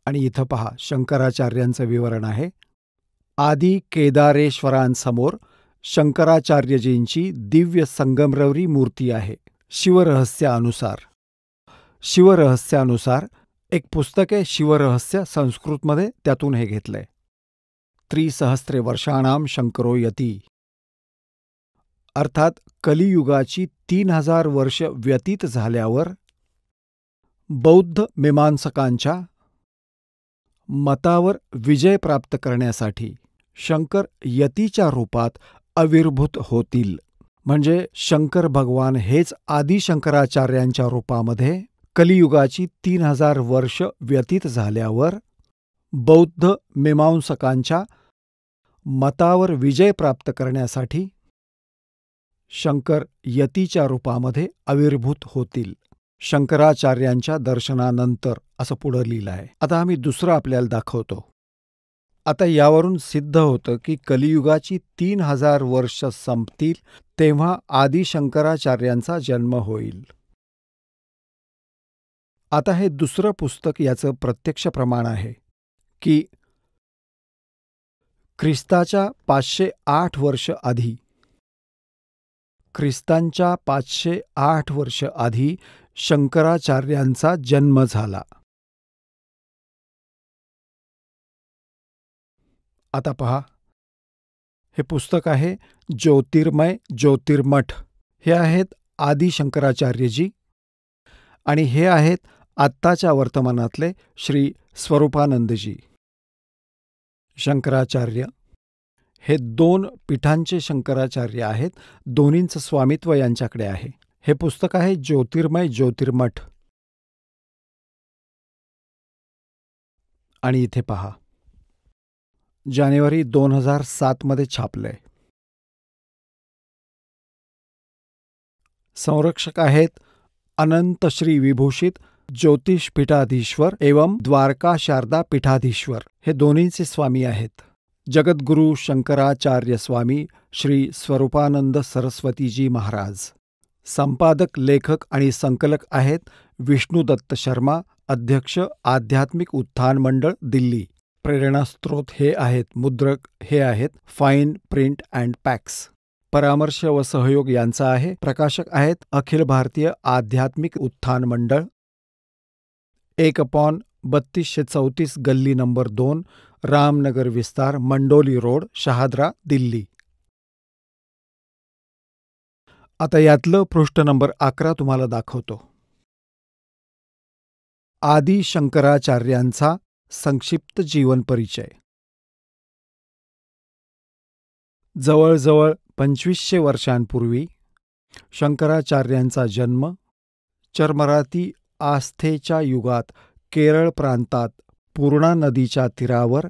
आणि इथं पहा शंकराचार्यांचं विवरण आहे. आदी केदारेश्वरांसमोर शंकराचार्यजींची दिव्य संगमरवरी मूर्ती आहे. शिवरहस्यानुसार एक पुस्तक आहे शिवरहस्य, संस्कृतमध्ये, त्यातून हे घेतलंय. 3सहस्रे वर्षाणाम शंकरो यती, अर्थात कलियुगाची 3000 वर्ष व्यतीत झाल्यावर बौद्ध मीमांसकांच्या मतावर विजय प्राप्त करण्यासाठी शंकर यतीच्या रूपात आविर्भूत होतील. म्हणजे शंकर भगवान हेच आदी शंकराचार्यांच्या रूपामध्ये कलियुगाची 3000 वर्ष व्यतीत झाल्यावर बौद्ध मीमांसकांच्या मतावर विजय प्राप्त करण्यासाठी शंकर यतीच्या रूपामध्ये आविर्भूत होतील शंकराचार्यांच्या दर्शनानंतर, असं पुढं लिहिलं आहे. आता आम्ही दुसरं आपल्याला दाखवतो. आता यावरून सिद्ध होतं की कलियुगाची 3000 वर्ष संपतील तेव्हा आदी शंकराचार्यांचा जन्म होईल. आता हे दुसरं पुस्तक याचं प्रत्यक्ष प्रमाण आहे की ख्रिस्ताच्या 508 वर्ष आधी शंकराचार्यांचा जन्म झाला. आता पहा, हे पुस्तक आहे ज्योतिर्मय ज्योतिर्मठ. हे आहेत आदी शंकराचार्यजी आणि हे आहेत आत्ताच्या वर्तमानातले श्री स्वरूपानंदजी. शंकराचार्य हे 2 पीठांचे शंकराचार्य आहेत. दोन्हींचं स्वामित्व यांच्याकडे आहे. हे पुस्तक आहे ज्योतिर्मय ज्योतिर्मठ. आणि इथे पहा, जानेवारी 2007 मध्ये छापलंय. संरक्षक आहेत अनंत श्री विभूषित ज्योतिष पीठाधीश्वर एवं द्वारका शारदा पीठाधीश्वर. हे दोन्हींचे स्वामी आहेत. जगद्गुरु शंकराचार्य स्वामी श्री स्वरूपानंद सरस्वतीजी महाराज. संपादक, लेखक आणि संकलक आहेत विष्णुदत्त शर्मा, अध्यक्ष आध्यात्मिक उत्थान मंडळ, दिल्ली. प्रेरणास्त्रोत हे आहेत, मुद्रक हे आहेत फाईन प्रिंट अँड पॅक्स. परामर्श व सहयोग यांचा आहे. प्रकाशक आहेत अखिल भारतीय आध्यात्मिक उत्थान मंडळ, 1/3234 गल्ली नंबर 2, रामनगर विस्तार, मंडोली रोड, शहादरा, दिल्ली. आता यातलं पृष्ठ नंबर 11 तुम्हाला दाखवतो. आदी शंकराचार्यांचा संक्षिप्त जीवन परिचय. जवळजवळ 2500 वर्षांपूर्वी शंकराचार्यांचा जन्म चर्मराती आस्थेच्या युगात केरळ प्रांतात पूर्णा नदीच्या तीरावर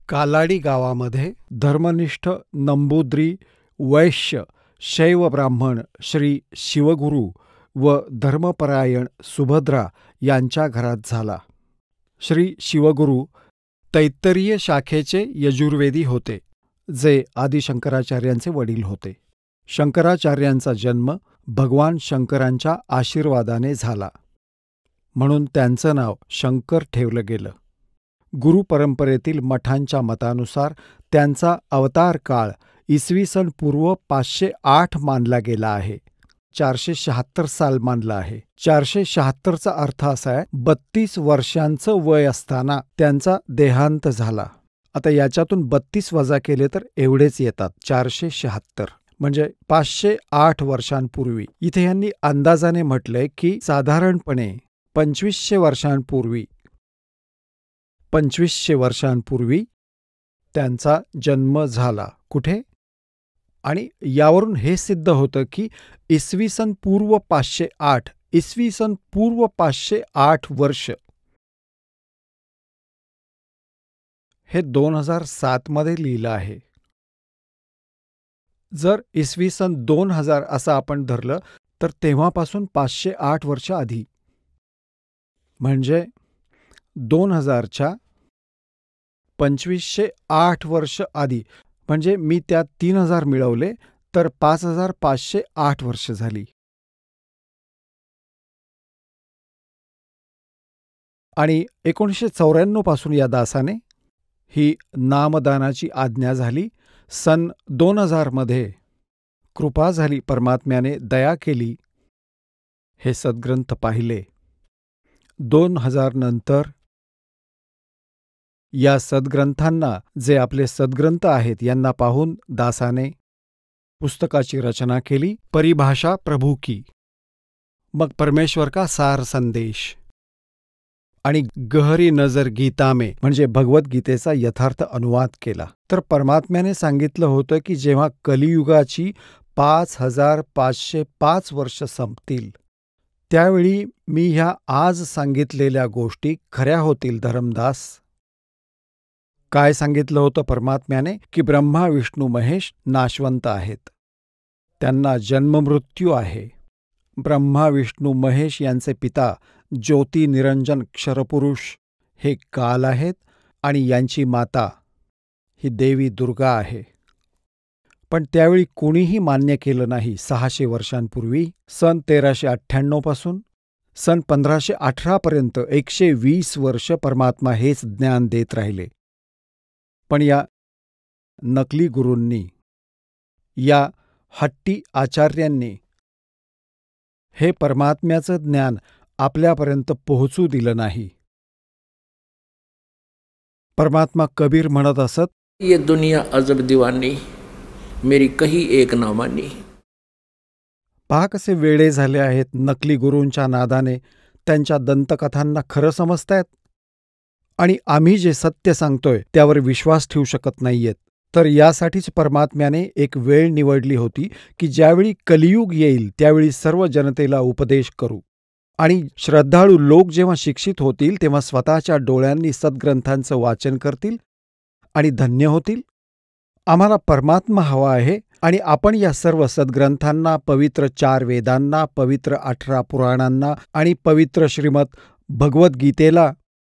कालाडी गावामध्ये धर्मनिष्ठ नंबूद्री वैश्य शैव ब्राह्मण श्री शिवगुरू व धर्मपरायण सुभद्रा यांच्या घरात झाला. श्री शिवगुरू तैत्तरीय शाखेचे यजुर्वेदी होते, जे आदी शंकराचार्यांचे वडील होते. शंकराचार्यांचा जन्म भगवान शंकरांच्या आशीर्वादाने झाला, म्हणून त्यांचं नाव शंकर ठेवलं गेलं. गुरुपरंपरेतील मठांच्या मतानुसार त्यांचा अवतार काळ इसवी सन पूर्व 508 मानला गेला आहे. 476 साल मानला आहे. 476चा अर्थ असा आहे 32 वर्षांचं वय असताना त्यांचा देहांत झाला. आता याच्यातून 32 वजा केले तर एवढेच येतात, 476. म्हणजे 508 वर्षांपूर्वी. इथे यांनी अंदाजाने म्हटलंय की साधारणपणे 2500 वर्षांपूर्वी त्यांचा जन्म झाला. कुठे? आणि यावरून हे सिद्ध होतं की इसवी सन पूर्व 508 वर्ष हे 2007 मध्ये लिहिलं आहे. जर इसवी सन 2000 असं आपण धरलं तर तेव्हापासून 508 वर्ष आधी, म्हणजे 2000च्या 2508 वर्ष आधी. म्हणजे मी त्यात 3000 मिळवले तर 5508 वर्ष झाली. आणि 1994 पासून या दासाने ही नामदानाची आज्ञा झाली. सन 2000 मध्ये कृपा झाली, परमात्म्याने दया केली. हे सद्ग्रंथ पाहिले. 2000 नंतर या सद्ग्रंथांना, जे आपले सद्ग्रंथ आहेत, यांना पाहून दासाने पुस्तकाची रचना केली, परिभाषा प्रभू की. मग परमेश्वर का सार संदेश आणि गहरी नजर गीता में म्हणजे भगवद्गीतेचा यथार्थ अनुवाद केला. तर परमात्म्याने सांगितलं होतं की जेव्हा कलियुगाची 5505 वर्ष संपतील, त्यावेळी मी ह्या आज सांगितलेल्या गोष्टी खऱ्या होतील. धर्मदास, काय सांगितलं होतं परमात्म्याने? की ब्रह्मा विष्णू महेश नाशवंत आहेत, त्यांना जन्ममृत्यू आहे. ब्रह्मा विष्णू महेश यांचे पिता ज्योती निरंजन क्षरपुरुष हे काल आहेत आणि यांची माता ही देवी दुर्गा आहे. पण त्यावेळी कोणीही मान्य केलं नाही. 600 वर्षांपूर्वी, सन 1398 पासून सन 1518 पर्यंत 120 वर्ष परमात्मा हेच ज्ञान देत राहिले. पण या नकली गुरूंनी, या हट्टी आचार्यांनी हे परमात्म्याचं ज्ञान आपल्यापर्यंत पोहोचू दिलं नाही. परमात्मा कबीर म्हणत असत, ये दुनिया अजब दीवानी, मेरी कही एक ना मानी. पहा कसे वेडे झाले आहेत. नकली गुरूंच्या नादाने त्यांच्या दंतकथांना खरं समजतायत आणि आम्ही जे सत्य सांगतोय त्यावर विश्वास ठेवू शकत नाहीयेत. तर यासाठीच परमात्म्याने एक वेळ निवडली होती की ज्यावेळी कलियुग येईल त्यावेळी सर्व जनतेला उपदेश करू. आणि श्रद्धाळू लोक जेव्हा शिक्षित होतील तेव्हा स्वतःच्या डोळ्यांनी सद्ग्रंथांचं वाचन करतील आणि धन्य होतील. आम्हाला परमात्मा हवा आहे आणि आपण या सर्व सद्ग्रंथांना, पवित्र 4 वेदांना, पवित्र 18 पुराणांना आणि पवित्र श्रीमद भगवद्गीतेला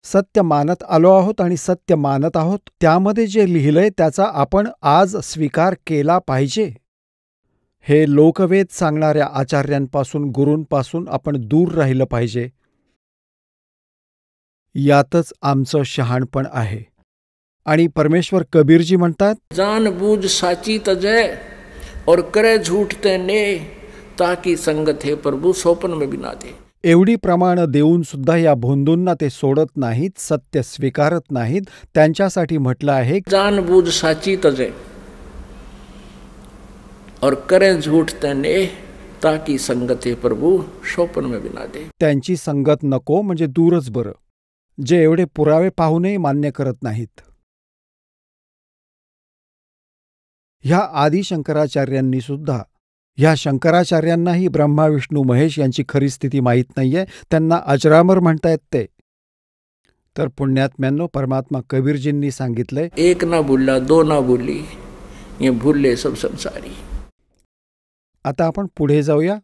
सत्य मानत आलो आहोत आणि सत्य मानत आहोत. त्यामध्ये जे लिहिलंय त्याचा आपण आज स्वीकार केला पाहिजे. हे लोकवेद सांगणाऱ्या आचार्यांपासून, गुरूंपासून आपण दूर राहिलं पाहिजे. यातच आमचं शहाणपण आहे. आणि परमेश्वर कबीरजी म्हणतात, जान बूझ साची तजय और करे झूठ ते ने, ताकि संगत हे प्रभु सोपन में बिना दे. एवढी प्रमाण देऊन सुद्धा या भोंदूंना ते सोडत नाहीत, सत्य स्वीकारत नाहीत. त्यांच्यासाठी म्हटलं आहे, जान बूझ साची तजय और करे झूठ ते ने, ताकि संगत हे प्रभु सोपन में बिना दे. त्यांची संगत नको म्हणजे दूरच बरं, जे एवढे पुरावे पाहूनही मान्य करत नाहीत. ह्या आदि शंकराचार्यांनी सुद्धा, ह्या शंकराचार्यांनाही ब्रह्मा विष्णू महेश यांची खरी स्थिती माहीत नाहीये. त्यांना अजरामर म्हणतायत ते. तर पुण्यात्म्यांनो, परमात्मा कबीरजींनी सांगितलंय, एक ना भूला दो ना भूली, ये भूले सब संसारी. आता आपण पुढे जाऊया.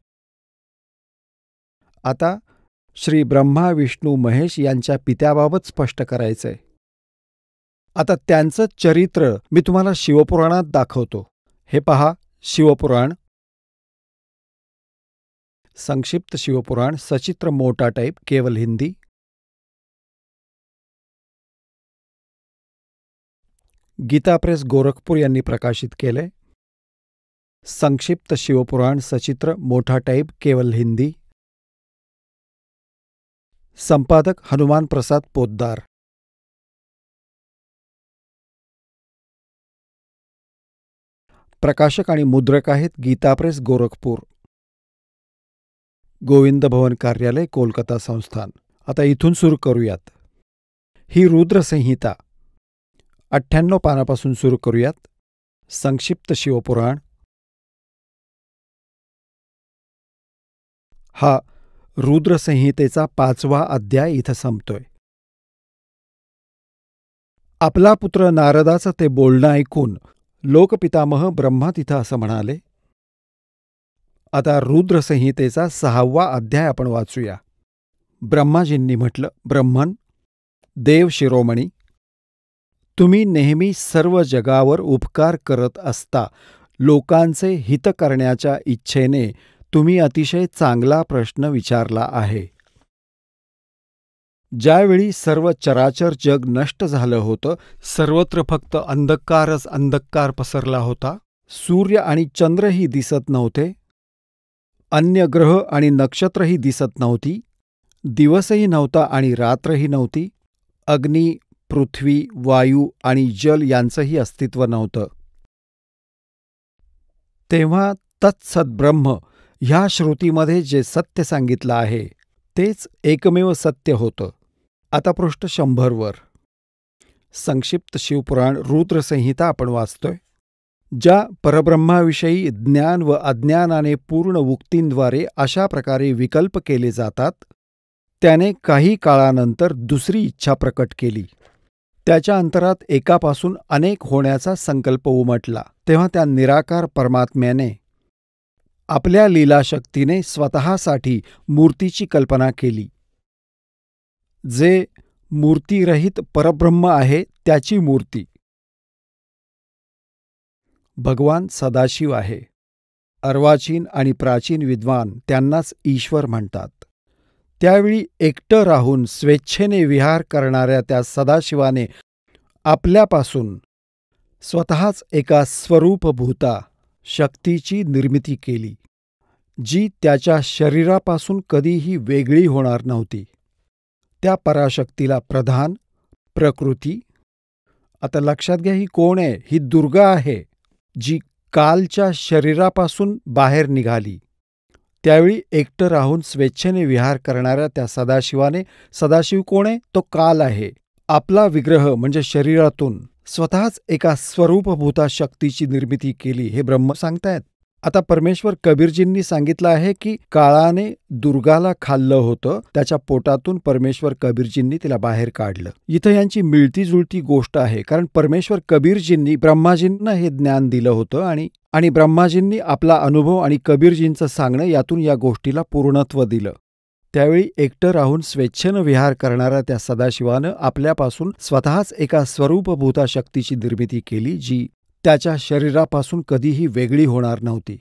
आता श्री ब्रह्मा विष्णू महेश यांच्या पित्याबाबत स्पष्ट करायचंय. आता त्यांचं चरित्र मी तुम्हाला शिवपुराणात दाखवतो. हे पहा, शिवपुराण, संक्षिप्त शिवपुराण, सचित्र मोटा टाइप, केवल हिंदी. गीता प्रेस गोरखपूर यांनी प्रकाशित केले. संक्षिप्त शिवपुराण, सचित्र मोठा टाइप, केवल हिंदी. संपादक हनुमान प्रसाद पोद्दार. प्रकाशक आणि मुद्रक आहेत गीता प्रेस गोरखपूर, गोविंद भवन कार्यालय, कोलकाता संस्थान. आता इथून सुरू करूयात. ही रुद्रसंहिता 98 पानापासून सुरू करूयात. संक्षिप्त शिवपुराण. हा रुद्रसंहितेचा 5वा अध्याय इथं संपतोय. आपला पुत्र नारदाचं ते बोलणं ऐकून लोकपितामह ब्रह्मा तिथं असं म्हणाले. आता रुद्रसंहितेचा 6वा अध्याय आपण वाचूया. ब्रह्माजींनी म्हटलं, ब्रह्मन, देव शिरोमणी, तुम्ही नेहमी सर्व जगावर उपकार करत असता. लोकांचे हित करण्याच्या इच्छेने तुम्ही अतिशय चांगला प्रश्न विचारला आहे. ज्यावेळी सर्व चराचर जग नष्ट झालं होतं, सर्वत्र फक्त अंधकारच अंधकार पसरला होता. सूर्य आणि चंद्रही दिसत नव्हते, अन्य ग्रह आणि नक्षत्रही दिसत नव्हती, दिवसही नव्हता आणि रात्रही नव्हती, अग्नी, पृथ्वी, वायू आणि जल यांचंही अस्तित्व नव्हतं. तेव्हा तत्सत ब्रह्म ह्या श्रुतीमध्ये जे सत्य सांगितलं आहे तेच एकमेव सत्य होतं. आता पृष्ठ 100 संक्षिप्त शिवपुराण रुद्रसंहिता आपण वाचतोय. ज्या परब्रह्माविषयी ज्ञान व अज्ञानाने पूर्ण उक्तींद्वारे अशा प्रकारे विकल्प केले जातात, त्याने काही काळानंतर दुसरी इच्छा प्रकट केली. त्याच्या अंतरात एकापासून अनेक होण्याचा संकल्प उमटला. तेव्हा त्या निराकार परमात्म्याने आपल्या लीलाशक्तीने स्वतःसाठी मूर्तीची कल्पना केली. जे मूर्तिरहित परब्रह्म आहे त्याची मूर्ती. भगवान सदाशिव आहे. अर्वाचीन आणि प्राचीन विद्वान त्यांनाच ईश्वर म्हणतात. त्यावेळी एकटं राहून स्वेच्छेने विहार करणाऱ्या त्या सदाशिवाने आपल्यापासून स्वतःच एका स्वरूपभूता शक्तीची निर्मिती केली, जी त्याच्या शरीरापासून कधीही वेगळी होणार नव्हती. त्या पराशक्तीला प्रधान, प्रकृती. आता लक्षात घ्या, ही कोण आहे? ही दुर्गा आहे, जी कालच्या शरीरापासून बाहेर निघाली. त्यावेळी एकटं राहून स्वेच्छेने विहार करणाऱ्या त्या सदाशिवाने, सदाशिव कोण आहे? तो काल आहे. आपला विग्रह म्हणजे शरीरातून स्वतःच एका स्वरूपभूता शक्तीची निर्मिती केली, हे ब्रह्म सांगतायत. आता परमेश्वर कबीरजींनी सांगितलं आहे की काळाने दुर्गाला खाल्लं होतं, त्याच्या पोटातून परमेश्वर कबीरजींनी तिला बाहेर काढलं. इथं यांची मिळती जुळती गोष्ट आहे, कारण परमेश्वर कबीरजींनी ब्रह्माजींना हे ज्ञान दिलं होतं आणि ब्रह्माजींनी आपला अनुभव आणि कबीरजींचं सांगणं यातून या गोष्टीला पूर्णत्व दिलं. त्यावेळी एकटं राहून स्वेच्छेनं विहार करणाऱ्या त्या सदाशिवानं आपल्यापासून स्वतःच एका स्वरूपभूता शक्तीची निर्मिती केली, जी त्याच्या शरीरापासून कधीही वेगळी होणार नव्हती.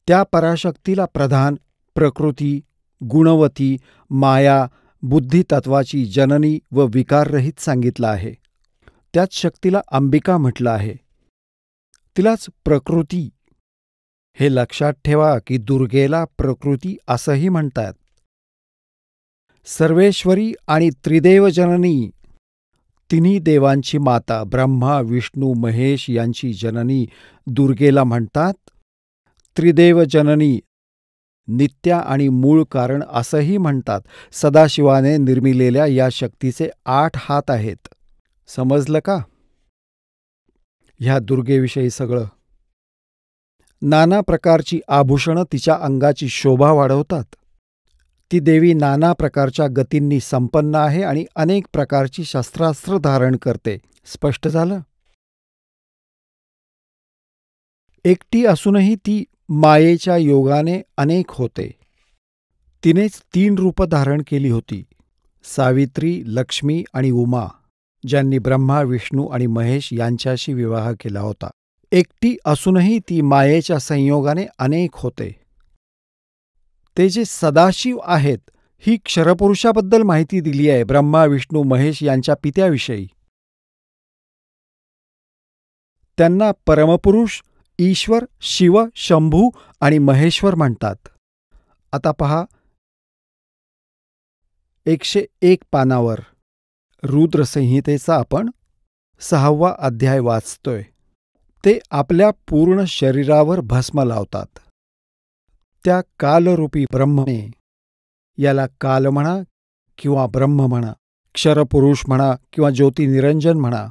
त्या पराशक्तीला प्रधान, प्रकृती, गुणवती, माया, बुद्धितत्वाची जननी व विकाररहित सांगितलं आहे. त्याच शक्तीला अंबिका म्हटलं आहे. तिलाच प्रकृती. हे लक्षात ठेवा की दुर्गेला प्रकृती असंही म्हणतात. सर्वेश्वरी आणि त्रिदेव जननी, तिन्ही देवांची माता ब्रह्मा, विष्णू, महेश यांची जननी दुर्गेला म्हणतात. त्रिदेव जननी, नित्या आणि मूळ कारण असंही म्हणतात. सदाशिवाने निर्मिलेल्या या शक्तीचे 8 हात आहेत. समजलं का ह्या दुर्गेविषयी सगळं? नाना प्रकारची आभूषणं तिच्या अंगाची शोभा वाढवतात. ती देवी नाना प्रकारच्या गतींनी संपन्न आहे आणि अनेक प्रकारची शस्त्रास्त्र धारण करते. स्पष्ट झालं? एकटी असूनही ती मायेच्या योगाने अनेक होते. तिनेच 3 रूपं धारण केली होती: सावित्री, लक्ष्मी आणि उमा, ज्यांनी ब्रह्मा, विष्णू आणि महेश यांच्याशी विवाह केला होता. एकटी असूनही ती मायेच्या संयोगाने अनेक होते. ते जे सदाशिव आहेत, ही क्षरपुरुषाबद्दल माहिती दिली आहे, ब्रह्मा, विष्णू, महेश यांच्या पित्याविषयी. त्यांना परमपुरुष, ईश्वर, शिव, शंभू आणि महेश्वर म्हणतात. आता पहा 101 पानावर रुद्रसंहितेचा आपण 6वा अध्याय वाचतोय. ते आपल्या पूर्ण शरीरावर भस्म लावतात. त्या कालरूपी ब्रह्मने, याला काल म्हणा किंवा ब्रह्म म्हणा, क्षरपुरुष म्हणा किंवा ज्योतिनिरंजन म्हणा,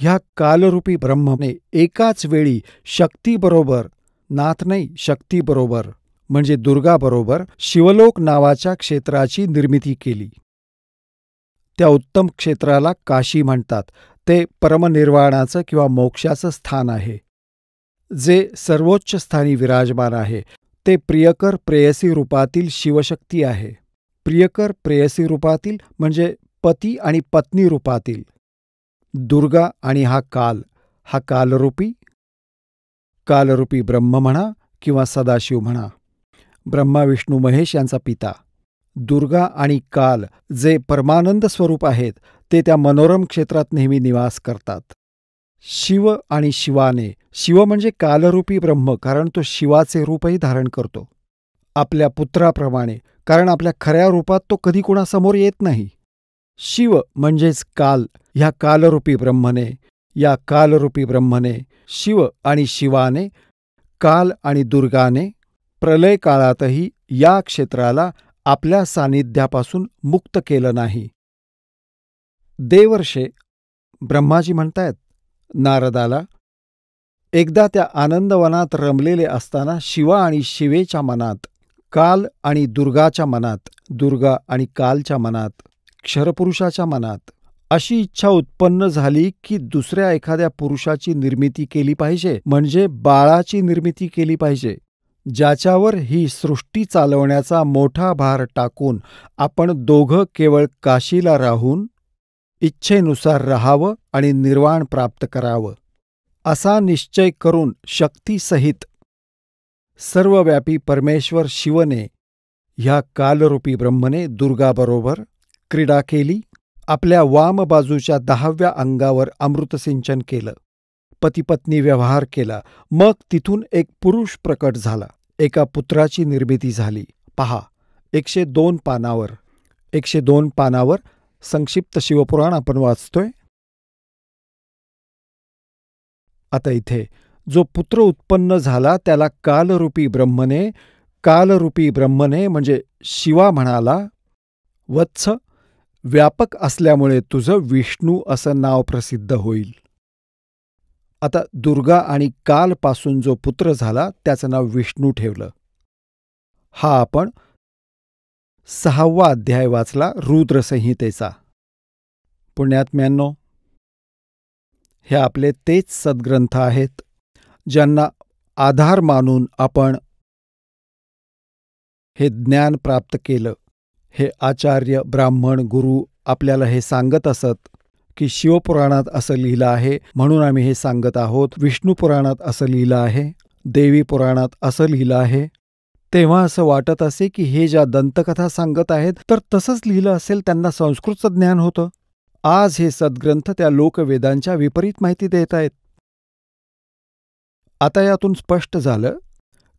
ह्या कालरूपी ब्रह्मने एकाच वेळी शक्तीबरोबर, नाथ नाही शक्तीबरोबर म्हणजे दुर्गाबरोबर शिवलोक नावाच्या क्षेत्राची निर्मिती केली. त्या उत्तम क्षेत्राला काशी म्हणतात. ते परमनिर्वाणाचं किंवा मोक्षाचं स्थान आहे, जे सर्वोच्च स्थानी विराजमान आहे. ते प्रियकर प्रेयसी रूपातील शिवशक्ती आहे. प्रियकर प्रेयसी रूपातील म्हणजे पती आणि पत्नी रूपातील दुर्गा, आणि हा कालरूपी ब्रह्म म्हणा किंवा सदाशिव म्हणा, ब्रह्मा, विष्णू, महेश यांचा पिता. दुर्गा आणि काल जे परमानंद स्वरूप आहेत ते त्या मनोरम क्षेत्रात नेहमी निवास करतात. शिव आणि शिवाने, शिव म्हणजे कालरूपी ब्रह्म, कारण तो शिवाचे रूपही धारण करतो. आपल्या पुत्राप्रमाणे, कारण आपल्या खऱ्या रूपात तो कधी कोणासमोर येत नाही. शिव म्हणजेच काल, ह्या कालरूपी ब्रह्मने, या कालरूपी ब्रह्मने, शिव आणि शिवाने, काल आणि दुर्गाने प्रलय काळातही या क्षेत्राला आपल्या सान्निध्यापासून मुक्त केलं नाही. देवर्षे ब्रह्माजी म्हणतायत नारदाला, एकदा त्या आनंदवनात रमलेले असताना शिवा आणि शिवेच्या मनात, काल आणि दुर्गाच्या मनात, दुर्गा आणि कालच्या मनात, क्षरपुरुषाच्या मनात अशी इच्छा उत्पन्न झाली की दुसऱ्या एखाद्या पुरुषाची निर्मिती केली पाहिजे, म्हणजे बाळाची निर्मिती केली पाहिजे, ज्याच्यावर ही सृष्टी चालवण्याचा मोठा भार टाकून आपण दोघं केवळ काशीला राहून इच्छेनुसार राहावं आणि निर्वाण प्राप्त करावं, असा निश्चय करून शक्तीसहित सर्वव्यापी परमेश्वर शिवने ह्या कालरूपी ब्रह्मने दुर्गाबरोबर क्रीडा केली. आपल्या वाम बाजूच्या 10व्या अंगावर अमृतसिंचन केलं, पतिपत्नी व्यवहार केला. मग तिथून एक पुरुष प्रकट झाला, एका पुत्राची निर्मिती झाली. पहा, 102 पानावर 102 पानावर संक्षिप्त शिवपुराण आपण वाचतोय. आता इथे जो पुत्र उत्पन्न झाला त्याला कालरूपी ब्रह्मने म्हणजे शिवा म्हणाला, वत्स, व्यापक असल्यामुळे तुझं विष्णू असं नाव प्रसिद्ध होईल. आता दुर्गा आणि कालपासून जो पुत्र झाला त्याचं नाव विष्णू ठेवलं. हा आपण 6वा अध्याय वाचला रुद्रसंहितेचा. पुण्यात्म्यांनो, हे आपले तेच सद्ग्रंथ आहेत ज्यांना आधार मानून आपण हे ज्ञान प्राप्त केलं. हे आचार्य, ब्राह्मण, गुरु आपल्याला हे सांगत असत की शिवपुराणात असं लिहिलं आहे म्हणून आम्ही हे सांगत आहोत, विष्णू पुराणात असं लिहिलं आहे, देवी पुराणात असं लिहिलं आहे. तेव्हा असं वाटत असे की हे ज्या दंतकथा सांगत आहेत तर तसंच लिहिलं असेल, त्यांना संस्कृतचं ज्ञान होतं. आज हे सद्ग्रंथ त्या लोकवेदांच्या विपरीत माहिती देत आहेत. आता यातून स्पष्ट झालं,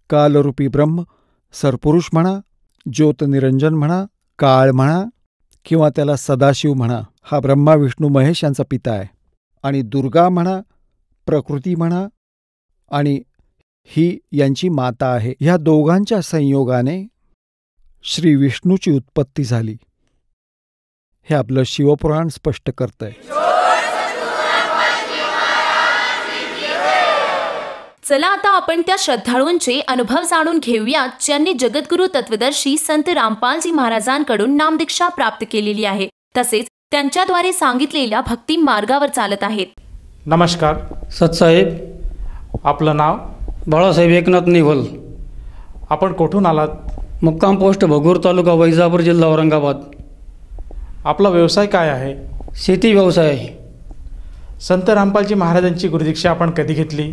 कालरूपी ब्रह्म, सरपुरुष म्हणा, ज्योतनिरंजन म्हणा, काळ म्हणा किंवा त्याला सदाशिव म्हणा, हा ब्रह्मा विष्णू महेश यांचा पिता आहे. आणि दुर्गा म्हणा, प्रकृती म्हणा आणि ही यांची माता आहे. ह्या दोघांच्या संयोगाने श्री विष्णूची उत्पत्ती झाली. हे आपलं शिवपुराण स्पष्ट करतंय. चला आता आपण त्या श्रद्धाळूंचे अनुभव जाणून घेऊयात ज्यांनी जगद्गुरु तत्वदर्शी संत रामपालजी महाराजांकडून नामदीक्षा प्राप्त केलेली आहे, तसेच त्यांच्याद्वारे सांगितलेल्या भक्ती मार्गावर चालत आहेत. नमस्कार सतसाहेब. आपलं नाव? बाळासाहेब एकनाथ निवल. आपण कुठून आलात? मुक्काम पोस्ट भगूर, तालुका वैजापूर, जिल्हा औरंगाबाद. आपला व्यवसाय काय आहे? शेती व्यवसाय आहे. संत रामपालजी महाराजांची गुरुदीक्षा आपण कधी घेतली?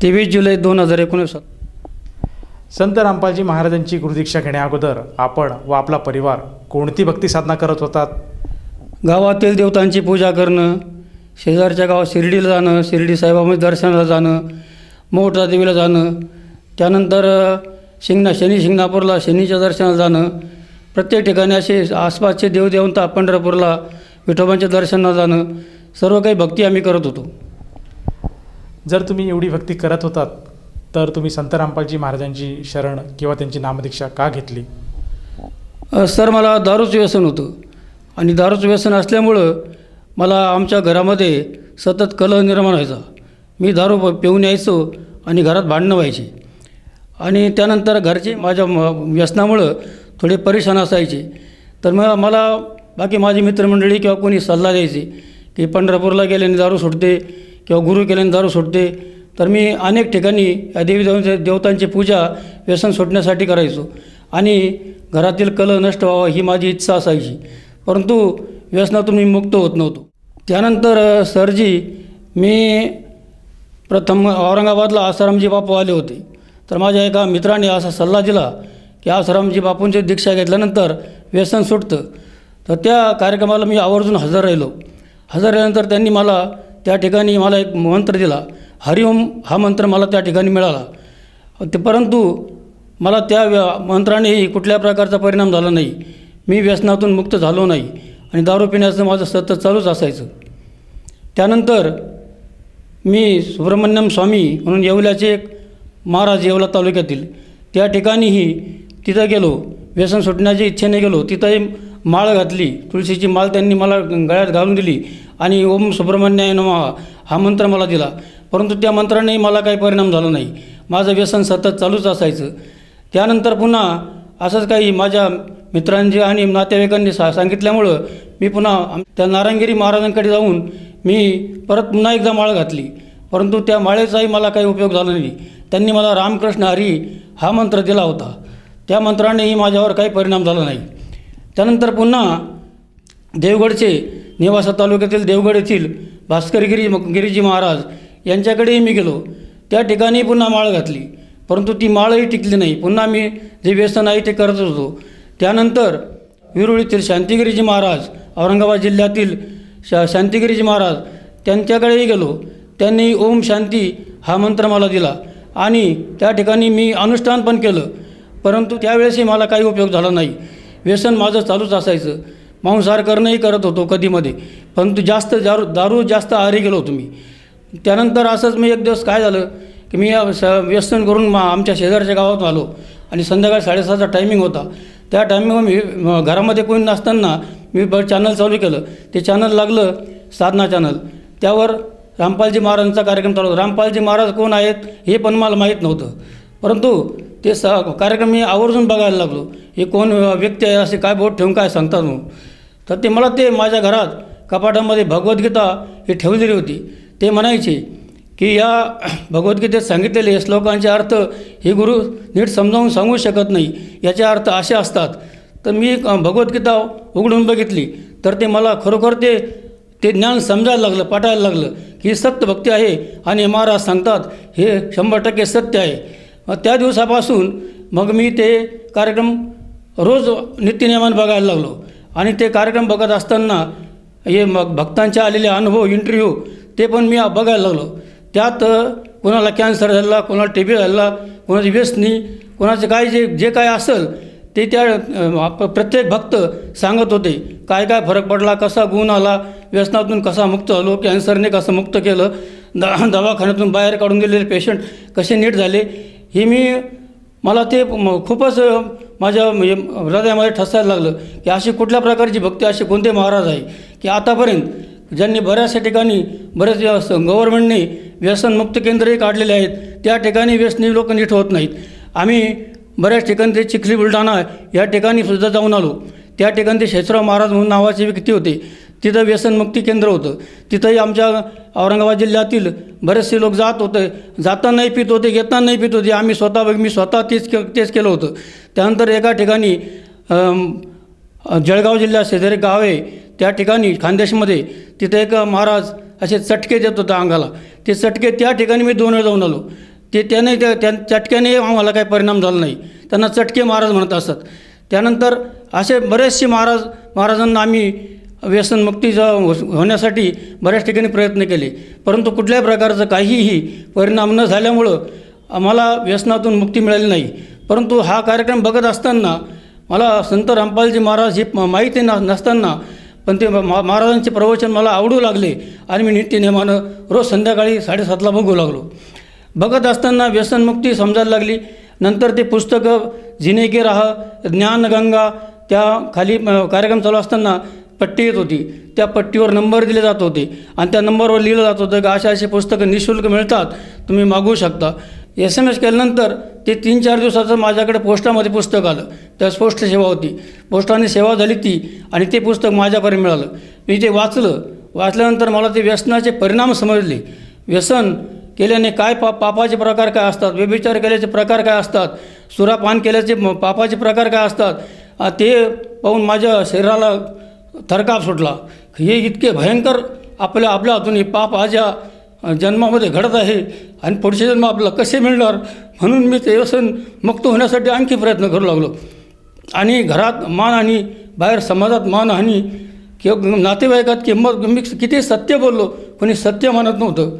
23 जुलै 2019. संत रामपालजी महाराजांची गुरुदीक्षा घेण्या अगोदर आपण व आपला परिवार कोणती भक्ती साधना करत होतात? गावातील देवतांची पूजा करणं, शेजारच्या गावात शिर्डीला जाणं, शिर्डी साईबाबांच्या दर्शनाला जाणं, मोठा देवीला जाणं, त्यानंतर शनी शिंगणापूरला शनीच्या दर्शनाला जाणं, प्रत्येक ठिकाणी असे आसपासचे देवदेवता, पंढरपूरला विठोबांच्या दर्शनाला जाणं, सर्व काही भक्ती आम्ही करत होतो. जर तुम्ही एवढी भक्ती करत होतात तर तुम्ही संत रामपालजी महाराजांची शरण किंवा त्यांची नामदीक्षा का घेतली? सर, मला दारूचं व्यसन होतं आणि दारूचं व्यसन असल्यामुळं मला आमच्या घरामध्ये सतत कलह निर्माण व्हायचा. मी दारू पिऊन यायचो आणि घरात भांडणं व्हायची आणि त्यानंतर घरचे माझ्या व्यसनामुळं थोडे परेशान असायचे. तर मग मला बाकी माझी मित्रमंडळी किंवा कोणी सल्ला द्यायची की पंढरपूरला गेल्याने दारू सुटते किंवा गुरु केल्याने दारू सुटते. तर मी अनेक ठिकाणी या देवतांची पूजा व्यसन सुटण्यासाठी करायचो आणि घरातील कलह नष्ट व्हावा ही माझी इच्छा असायची, परंतु व्यसनातून मी मुक्त होत नव्हतो. त्यानंतर सरजी, मी प्रथम औरंगाबादला आसारामजी बापू आले होते. तर माझ्या एका मित्राने असा सल्ला दिला की आसारामजी बापूंची दीक्षा घेतल्यानंतर व्यसन सुटतं. तर त्या कार्यक्रमाला मी आवर्जून हजर राहिलो. हजर राहिल्यानंतर त्यांनी मला त्या ठिकाणी मला एक मंत्र दिला. हरिओम हा मंत्र मला त्या ठिकाणी मिळाला. परंतु मला त्या मंत्रानेही कुठल्या प्रकारचा परिणाम झाला नाही. मी व्यसनातून मुक्त झालो नाही आणि दारू पिण्याचं माझं सतत चालूच असायचं. त्यानंतर मी सुब्रमण्यम स्वामी म्हणून येवल्याचे एक महाराज, येवला तालुक्यातील, त्या ठिकाणीही तिथं गेलो. व्यसन सुटण्याच्या इच्छेने गेलो. तिथंही माळ घातली, तुळशीची माळ त्यांनी मला गळ्यात घालून दिली आणि ओम सुब्रमण्याय नमः हा मंत्र मला दिला. परंतु त्या मंत्रानेही मला काही परिणाम झाला नाही. माझं व्यसन सतत चालूच असायचं. त्यानंतर पुन्हा असंच काही माझ्या मित्रांची आणि नातेवाईकांनी सांगितल्यामुळं मी पुन्हा त्या नारायणगिरी महाराजांकडे जाऊन मी परत पुन्हा एकदा माळ घातली. परंतु त्या माळेचाही मला काही उपयोग झाला नाही. त्यांनी मला रामकृष्ण हरी हा मंत्र दिला होता. त्या मंत्रानेही माझ्यावर काही परिणाम झाला नाही. त्यानंतर पुन्हा देवगडचे नेवासा तालुक्यातील देवगड येथील गिरीजी महाराज यांच्याकडेही मी गेलो. त्या ठिकाणी पुन्हा माळ घातली. परंतु ती माळही टिकली नाही. पुन्हा मी जे व्यसन आहे ते करत होतो. त्यानंतर विरुळीतील शांतिगिरीजी महाराज, औरंगाबाद जिल्ह्यातील शांतिगिरीजी महाराज त्यांच्याकडेही गेलो. त्यांनी ओम शांती हा मंत्र मला दिला आणि त्या ठिकाणी मी अनुष्ठान पण केलं. परंतु त्यावेळेसही मला काही उपयोग झाला नाही. व्यसन माझं चालूच असायचं. मांसाहार करणंही करत होतो कधीमध्ये, परंतु जास्त दारू जास्त आहारी गेलो होतो मी. त्यानंतर असंच मी एक दिवस काय झालं की मी व्यसन करून आमच्या शेजारच्या गावात आलो आणि संध्याकाळी 7:30चा टायमिंग होता. त्या टायमिंगवर मी घरामध्ये कोणी नसताना मी चॅनल चालू केलं. ते चॅनल लागलं साधना चॅनल. त्यावर रामपालजी महाराजांचा कार्यक्रम चालू होता. रामपालजी महाराज कोण आहेत हे पण मला माहीत नव्हतं. परंतु ते कार्यक्रम मी आवर्जून बघायला लागलो. हे कोण व्यक्ती आहे, असे काय बोट ठेवून काय सांगतात म्हणून. तर ते मला ते माझ्या घरात कपाटामध्ये भगवद्गीता ही ठेवलेली होती. ते म्हणायचे की या भगवद्गीतेत सांगितलेले श्लोकांचे अर्थ हे गुरु नीट समजावून सांगू शकत नाही, याचे अर्थ असे असतात. तर मी भगवद्गीता उघडून बघितली तर ते मला खरोखर ते ज्ञान समजायला लागलं, पटायला लागलं की सत्य भक्ती आहे आणि महाराज सांगतात हे 100% सत्य आहे. त्या दिवसापासून मग मी ते कार्यक्रम रोज नित्यनियमाने बघायला लागलो आणि ते कार्यक्रम बघत असताना हे मग भक्तांचे आलेले अनुभव, इंटरव्ह्यू ते पण मी बघायला लागलो. त्यात कोणाला कॅन्सर झाला, कोणाला TB झाला, कोणाची व्यसनी, कोणाचं काय जे काय असेल ते त्या प्रत्येक भक्त सांगत होते. काय काय फरक पडला, कसा गुण आला, व्यसनातून कसा मुक्त झालो, कॅन्सरने कसं मुक्त केलं, दवाखान्यातून बाहेर काढून दिलेले पेशंट कसे नीट झाले, हे मला ते खूपच माझ्या हृदयामध्ये ठसायला लागलं की अशी कुठल्या प्रकारची भक्ती, असे कोणते महाराज आहे की आतापर्यंत ज्यांनी बऱ्याचशा ठिकाणी बरेच गव्हर्नमेंटने व्यसनमुक्त केंद्रही काढलेले आहेत. त्या ठिकाणी व्यसनी लोक नीट होत नाहीत. आम्ही बऱ्याच ठिकाणी ते चिखली बुलढाणा या ठिकाणी सुद्धा जाऊन आलो. त्या ठिकाणी ते शेषराव महाराज म्हणून नावाचे व्यक्ती होते. तिथं व्यसनमुक्ती केंद्र होतं. तिथंही आमच्या औरंगाबाद जिल्ह्यातील बरेचसे लोक जात होते. जातानाही पित होते, येतानाही पित होते. मी स्वतः तेच केलं होतं. त्यानंतर एका ठिकाणी जळगाव जिल्ह्यात शेजारी गाव आहे त्या ठिकाणी खानदेशमध्ये तिथे एक महाराज असे चटके देत होता अंगाला. ते चटके त्या ठिकाणी मी 2 वेळा जाऊन आलो. त्या चटक्याने आम्हाला काही परिणाम झाला नाही. त्यांना चटके महाराज म्हणत असतात. त्यानंतर असे बरेचसे महाराजांना आम्ही व्यसनमुक्ती होण्यासाठी बऱ्याच ठिकाणी प्रयत्न केले, परंतु कुठल्याही प्रकारचं काहीही परिणाम न झाल्यामुळं आम्हाला व्यसनातून मुक्ती मिळाली नाही. परंतु हा कार्यक्रम बघत असताना मला संत रामपालजी महाराज हे माहिती नसताना पण ते महाराजांचे प्रवचन मला आवडू लागले आणि मी नित्यनेमानं रोज संध्याकाळी 7:30ला बघू लागलो. बघत असताना व्यसनमुक्ती समजायला लागली. नंतर ते पुस्तकं जिने के राह, ज्ञानगंगा, त्या खाली कार्यक्रम चालू असताना पट्टी येत होती. त्या पट्टीवर नंबर दिले जात होते आणि त्या नंबरवर लिहिलं जात होतं की अशी पुस्तकं निःशुल्क मिळतात, तुम्ही मागवू शकता. SMS केल्यानंतर ते 3-4 दिवसाचं माझ्याकडे पोस्टामध्ये पुस्तक आलं. त्यास पोस्ट सेवा होती. पोस्टाने सेवा झाली ती आणि ते पुस्तक माझ्यापर्यंत मिळालं. मी ते वाचल्यानंतर मला ते व्यसनाचे परिणाम समजले. व्यसन केल्याने काय पापाचे प्रकार काय असतात, व्यभिचार केल्याचे प्रकार काय असतात, सुरापान केल्याचे पापाचे प्रकार काय असतात, ते पाहून माझ्या शरीराला थरकाप सुटला. हे इतके भयंकर आपल्या हातून हे पाप आज या जन्मामध्ये घडत आहे आणि पुढचे जन्म आपल्याला कसे मिळणार म्हणून मी ते व्यसन मुक्त होण्यासाठी आणखी प्रयत्न करू लागलो. आणि घरात मानहानी, बाहेर समाजात मानहानी किंवा नातेवाईकात किंमत, मी किती सत्य बोललो कोणी सत्य मानत नव्हतं.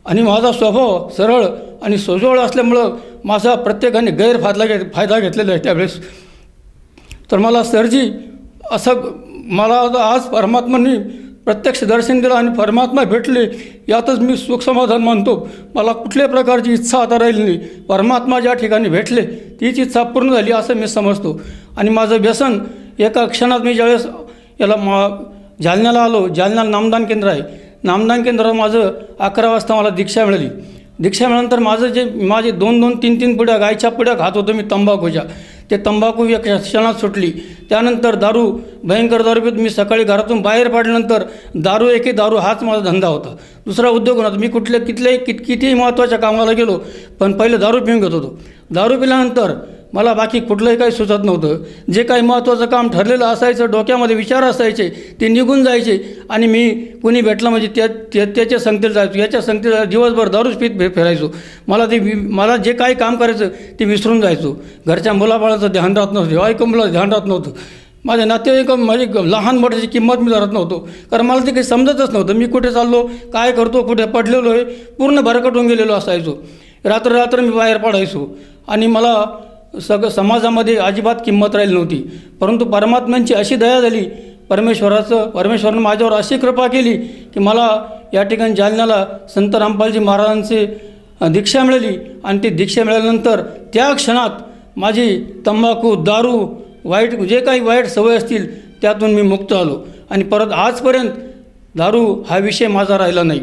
आणि माझा स्वभाव सरळ आणि सोजवळ असल्यामुळं माझा प्रत्येकाने फायदा घेतलेला आहे त्यावेळेस. तर मला सरजी असं मला आज परमात्माने प्रत्यक्ष दर्शन दिलं आणि परमात्मा भेटले, यातच मी सुख समाधान मानतो. मला कुठल्याही प्रकारची इच्छा आता राहिली नाही. परमात्मा ज्या ठिकाणी भेटले तीच इच्छा पूर्ण झाली असं मी समजतो. आणि माझं व्यसन एका क्षणात, मी ज्यावेळेस जालन्याला आलो, जालन्याला नामदान केंद्र आहे, नामदान केंद्रात माझं 11 वाजता मला दीक्षा मिळाली. दीक्षा मिळाल्यानंतर माझे 2-2, 3-3 पुड्या गायच्या पुड्या खात होतो मी तंबाखूच्या. ते तंबाखू एक क्षणात सुटली. त्यानंतर दारू, भयंकर दारू पित मी सकाळी घरातून बाहेर पडल्यानंतर दारू हाच माझा धंदा होता. दुसरा उद्योग नव्हता. मी कितीही महत्त्वाच्या कामाला गेलो पण पहिले दारू पिऊन घेत होतो. दारू पिल्यानंतर मला बाकी कुठलंही काही सुचत नव्हतं. जे काही महत्त्वाचं काम ठरलेलं असायचं, डोक्यामध्ये विचार असायचे, ते निघून जायचे. आणि मी कुणी भेटलं म्हणजे त्याच्या संगतीला जायचो, याच्या संगतीला दिवसभर दारूच पित फिरायचो. मला जे काही काम करायचं ते विसरून जायचो. घरच्या मुलाबाळाचं ध्यान राहत नव्हतं, मुलाचं ध्यान राहत नव्हतं. माझ्या नातेवाईक, माझी लहान मोठ्याची किंमत मी धरत नव्हतो, कारण मला ते काही समजतच नव्हतं. मी कुठे चाललो, काय करतो, कुठे पडलेलो आहे, पूर्ण भरकटून गेलेलो असायचो. रात्र मी बाहेर पडायचो आणि मला समाजामध्ये अजिबात किंमत राहिली नव्हती. परंतु परमात्म्यांची अशी दया झाली, परमेश्वरानं माझ्यावर अशी कृपा केली की मला या ठिकाणी जालन्याला संत रामपालजी महाराजांची दीक्षा मिळाली. आणि ती दीक्षा मिळाल्यानंतर त्या क्षणात माझी तंबाखू, दारू, जे काही वाईट सवय असतील त्यातून मी मुक्त आलो. आणि परत आजपर्यंत दारू हा विषय माझा राहिला नाही.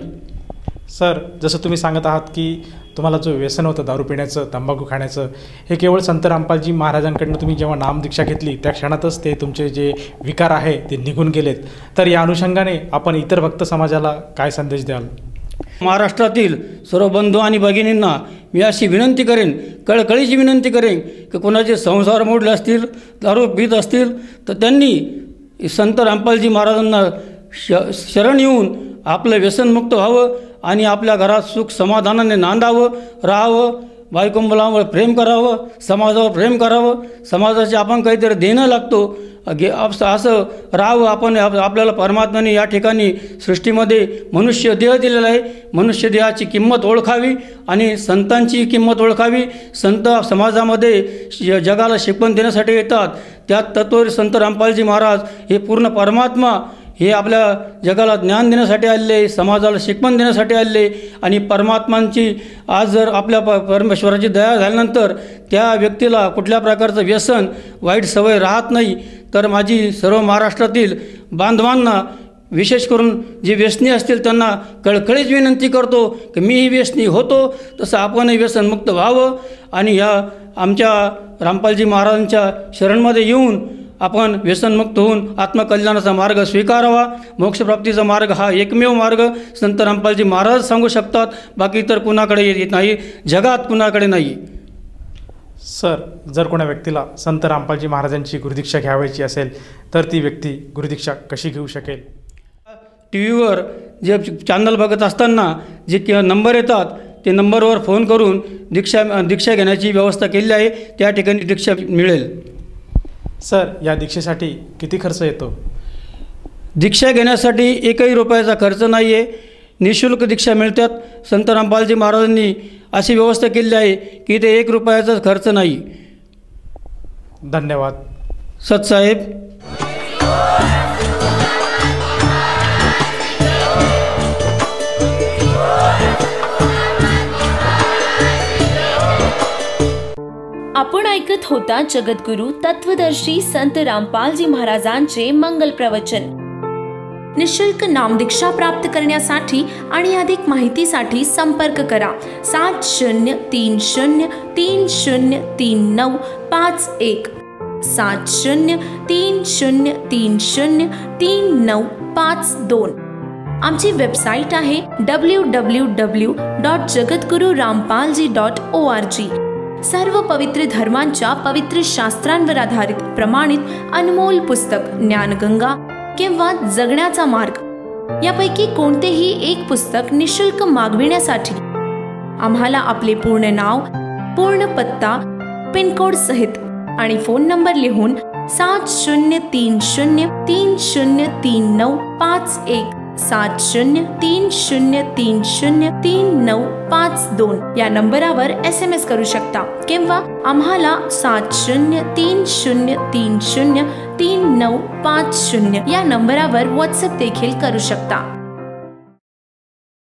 सर, जसं तुम्ही सांगत आहात की तुम्हाला जो व्यसन होतं दारू पिण्याचं, तंबाखू खाण्याचं, हे केवळ संत रामपालजी महाराजांकडनं तुम्ही जेव्हा नामदीक्षा घेतली त्या क्षणातच ते तुमचे जे विकार आहे ते निघून गेलेत. तर या अनुषंगाने आपण इतर भक्त समाजाला काय संदेश द्याल? महाराष्ट्रातील सर्व बंधू आणि भगिनींना मी अशी विनंती करेन, कळकळीची विनंती करेन की कोणाचे संसार मोडले असतील, दारू पीत असतील, तर त्यांनी संत रामपालजी महाराजांना शरण येऊन आपलं व्यसनमुक्त व्हावं आणि आपल्या घरात सुख समाधानाने नांदावं, राहावं, बायको मुलांवर प्रेम करावं, समाजावर प्रेम करावं. समाजाचे आपण काहीतरी देणं लागतो, असं राहावं. आपल्याला परमात्म्याने या ठिकाणी सृष्टीमध्ये मनुष्य देह दिलेला आहे. मनुष्य देहाची किंमत ओळखावी आणि संतांची किंमत ओळखावी. संत समाजामध्ये जगाला शिकवण देण्यासाठी येतात. त्यात तत्त्ववेर संत रामपालजी महाराज हे पूर्ण परमात्मा, हे आपल्या जगाला ज्ञान देण्यासाठी आलेले, समाजाला शिकवण देण्यासाठी आलेले. आणि परमात्मांची आज जर आपल्या परमेश्वराची दया झाल्यानंतर त्या व्यक्तीला कुठल्या प्रकारचं व्यसन, वाईट सवय राहत नाही. तर माझी सर्व महाराष्ट्रातील बांधवांना, विशेष करून जे व्यसनी असतील त्यांना कळकळीच विनंती करतो की मीही व्यसनी होतो, तसं आपणही व्यसनमुक्त व्हावं. आणि या आमच्या रामपालजी महाराजांच्या शरणमध्ये येऊन आपण व्यसनमुक्त होऊन आत्मकल्याणाचा मार्ग स्वीकारावा. मोक्षप्राप्तीचा मार्ग हा एकमेव मार्ग संत रामपालजी महाराज सांगू शकतात, बाकी तर कुणाकडे येत नाही, जगात कुणाकडे नाही. सर, जर कोणा व्यक्तीला संत रामपालजी महाराजांची गुरुदीक्षा घ्यावायची असेल तर ती व्यक्ती गुरुदीक्षा कशी घेऊ शकेल? TV वर जे चॅनल बघत असताना जे नंबर येतात ते नंबरवर फोन करून दीक्षा घेण्याची व्यवस्था केली आहे. त्या ठिकाणी दीक्षा मिळेल. सर, या दीक्षेसाठी किती खर्च येतो? दीक्षा घेण्यासाठी एकही रुपयाचा खर्च नाही आहे. निःशुल्क दीक्षा मिळतात. संत रामपालजी महाराजांनी अशी व्यवस्था केली आहे की ते 1 रुपयाचा खर्च नाही. धन्यवाद. सतसाहेब. आपण ऐकत होता जगद्गुरु तत्वदर्शी संत रामपालजी महाराजांचे मंगल प्रवचन. निशुल्क नामदीक्षा प्राप्त करण्यासाठी आणि अधिक माहितीसाठी संपर्क करा 7030303951 7030303952. आमची वेबसाईट आहे www.jagadgururampalji.org. सर्व पवित्र धर्मांच्या पवित्र शास्त्रांवर आधारित प्रमाणित अनमोल पुस्तक ज्ञानगंगा किंवा जगण्याचा मार्ग यापैकी कोणतेही एक पुस्तक निशुल्क मागविण्यासाठी आम्हाला आपले पूर्ण नाव, पूर्ण पत्ता, पिनकोड सहित आणि फोन नंबर लिहून 7030303951 7030303952 या नंबरावर SMS करू शकता किंवा आम्हाला 7030303950 या नंबरावर WhatsApp देखील करू शकता.